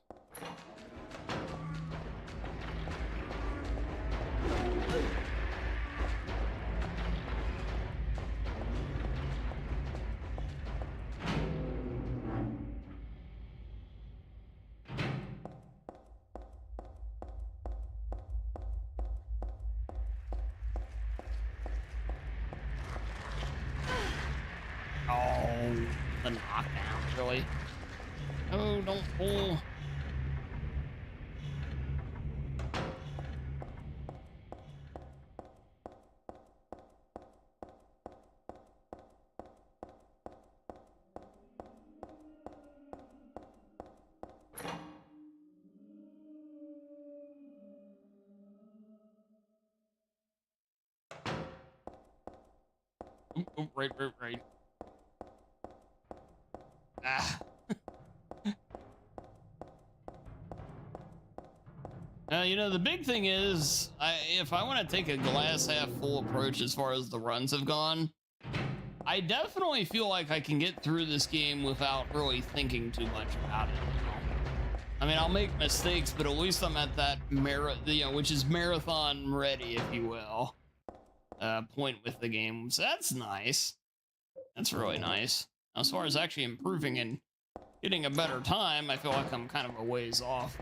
Oh, the knockdown, really? Oh, don't pull. Oh, right. Ah. You know, the big thing is, if I want to take a glass half full approach as far as the runs have gone, I definitely feel like I can get through this game without really thinking too much about it. I mean, I'll make mistakes, but at least I'm at that which is marathon ready, if you will, point with the game. So that's nice. That's really nice. Now, as far as actually improving and getting a better time, I feel like I'm kind of a ways off.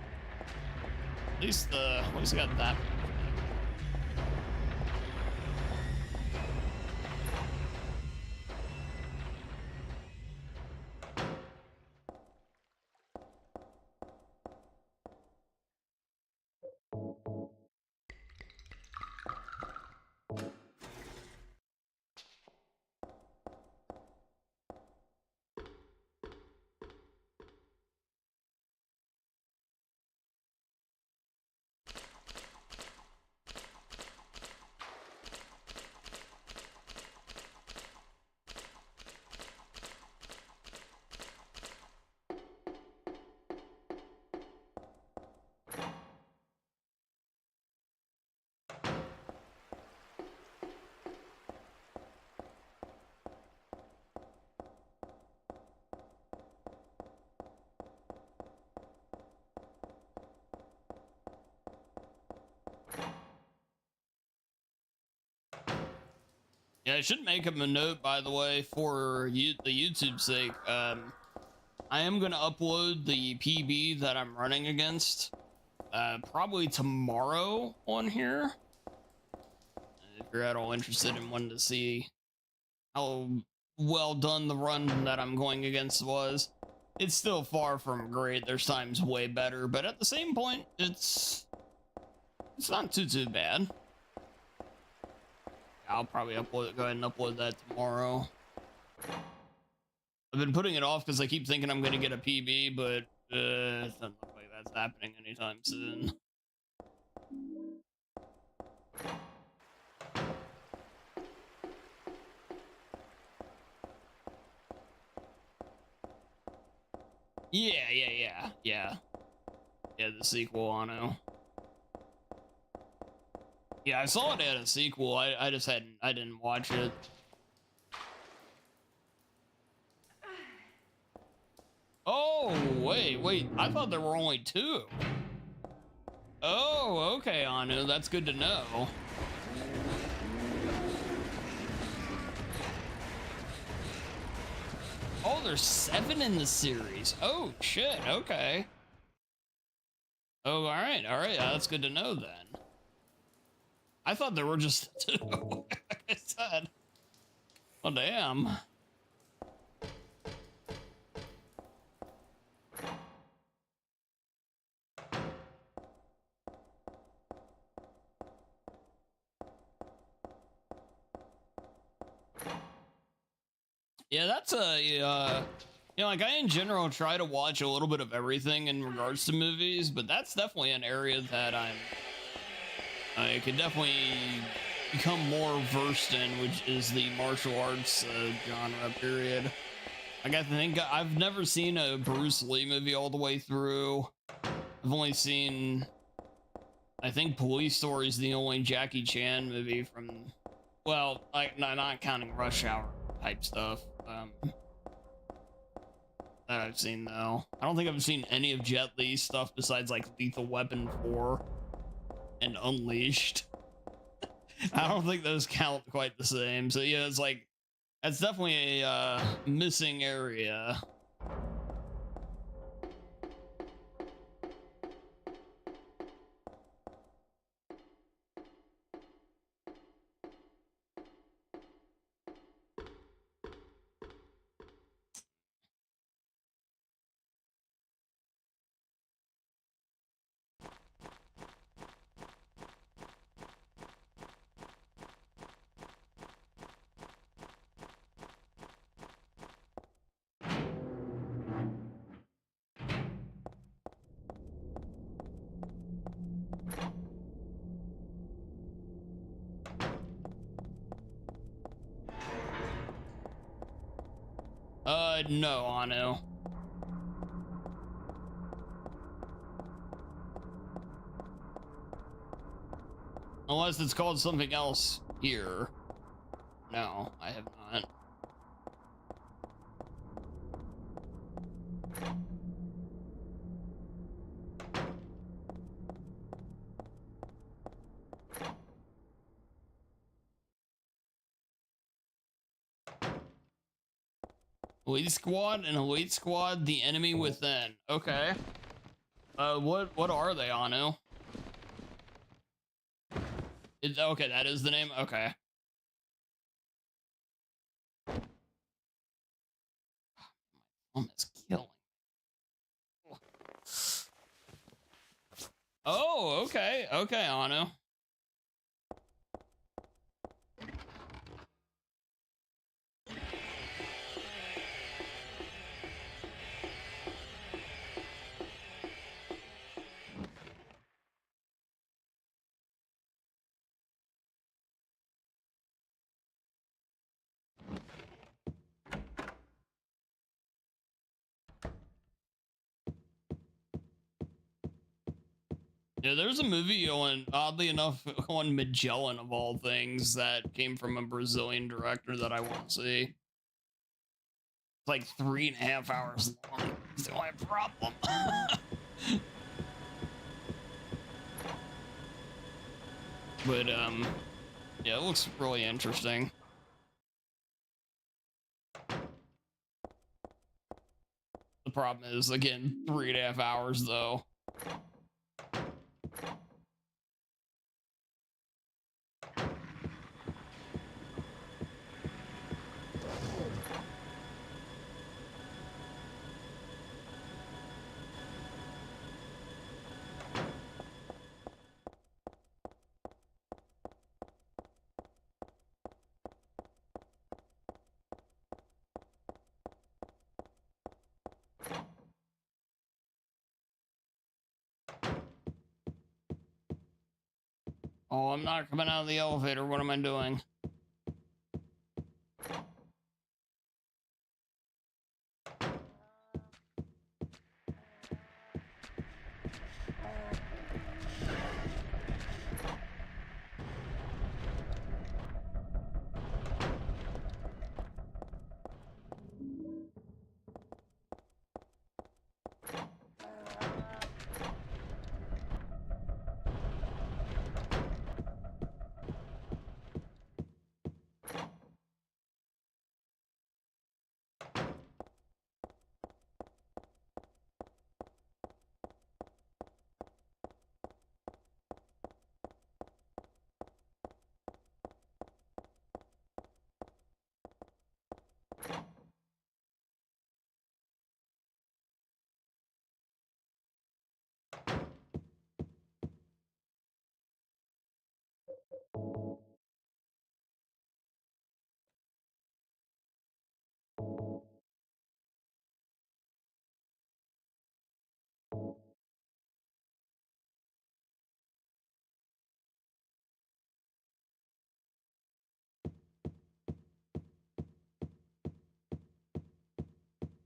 At least got that. Yeah, I should make him a note, by the way, for the YouTube's sake. I am going to upload the PB that I'm running against probably tomorrow on here. If you're at all interested in wanting to see how well done the run that I'm going against was. It's still far from great. There's times way better, but at the same point, it's not too bad. I'll probably go ahead and upload that tomorrow. I've been putting it off because I keep thinking I'm going to get a PB, but it doesn't look like that's happening anytime soon. Yeah, the sequel, I know. Yeah, I saw it had a sequel. I didn't watch it. Oh, wait. I thought there were only 2. Oh, okay, Anu. That's good to know. Oh, there's 7 in the series. Oh, shit. Okay. Oh, all right. Yeah, that's good to know then. I thought there were just 2. Like I said. Oh, damn. Yeah, that's like I in general try to watch a little bit of everything in regards to movies, but that's definitely an area that I could definitely become more versed in, which is the martial arts genre, period. Like, I think I've never seen a Bruce Lee movie all the way through. I've only seen, I think Police Story is the only Jackie Chan movie from, well, like, not counting Rush Hour type stuff. That I've seen, though. I don't think I've seen any of Jet Li's stuff besides, like, Lethal Weapon 4 and Unleashed. I don't think those count quite the same. So, yeah, it's like, that's definitely a missing area. No, Anu. Unless it's called something else here. No, I have not. Elite Squad and Elite Squad, the enemy within. Okay. What are they, Anu? Okay, that is the name? Okay. My thumb is killing. Oh, okay. Okay, Anu. Yeah, there's a movie on, oddly enough, on Magellan of all things that came from a Brazilian director that I want to see. It's like 3.5 hours long. It's the only problem. But, yeah, it looks really interesting. The problem is, again, 3.5 hours, though. Oh, I'm not coming out of the elevator. What am I doing?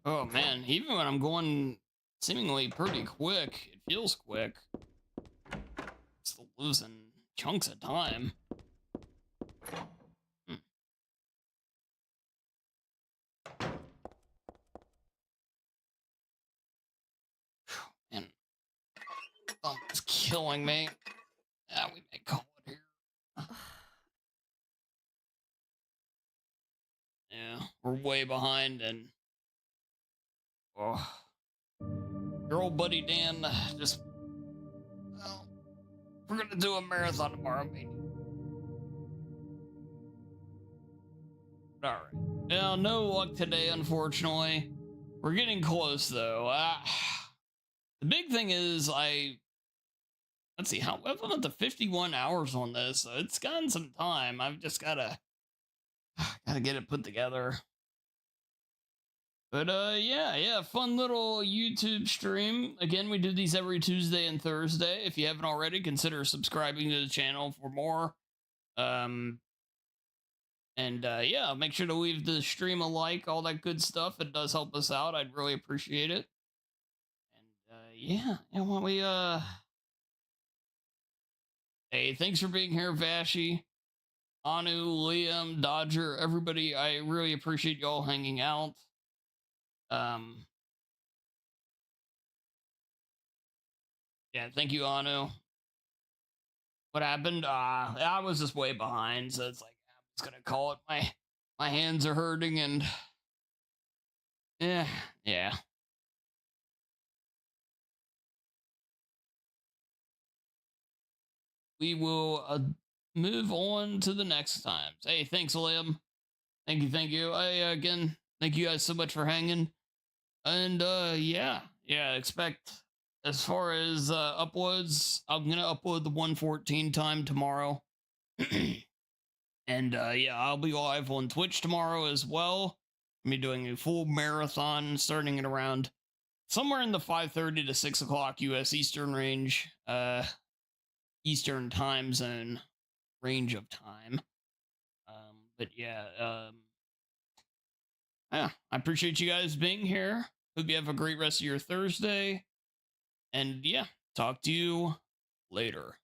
Oh man, even when I'm going seemingly pretty quick, it feels quick. Still losing chunks of time. And it's killing me. Yeah, we may call it here. Yeah, we're way behind, and oh, your old buddy Dan just, well, we're gonna do a marathon tomorrow, maybe. All right. Now, no luck today, unfortunately. We're getting close, though. The big thing is, let's see, I've been up to 51 hours on this, so it's gotten some time. I've just gotta get it put together. But yeah, fun little YouTube stream. Again, we do these every Tuesday and Thursday. If you haven't already, consider subscribing to the channel for more. And yeah, make sure to leave the stream a like, all that good stuff. It does help us out. I'd really appreciate it. And yeah, and when we hey, thanks for being here, Vashi, Anu, Liam, Dodger, everybody. I really appreciate y'all hanging out. Yeah, thank you, Anu. What happened? I was just way behind, so it's like I was gonna call it. My hands are hurting, and yeah. We will move on to the next times. Hey, thanks, Liam. Thank you. Again, thank you guys so much for hanging. And yeah, expect as far as uploads, I'm gonna upload the 114 time tomorrow. And yeah, I'll be live on Twitch tomorrow as well. I'm be doing a full marathon starting at around somewhere in the 5:30 to 6 o'clock US Eastern range, Eastern time zone range of time. But yeah, I appreciate you guys being here. Hope you have a great rest of your Thursday. And yeah, talk to you later.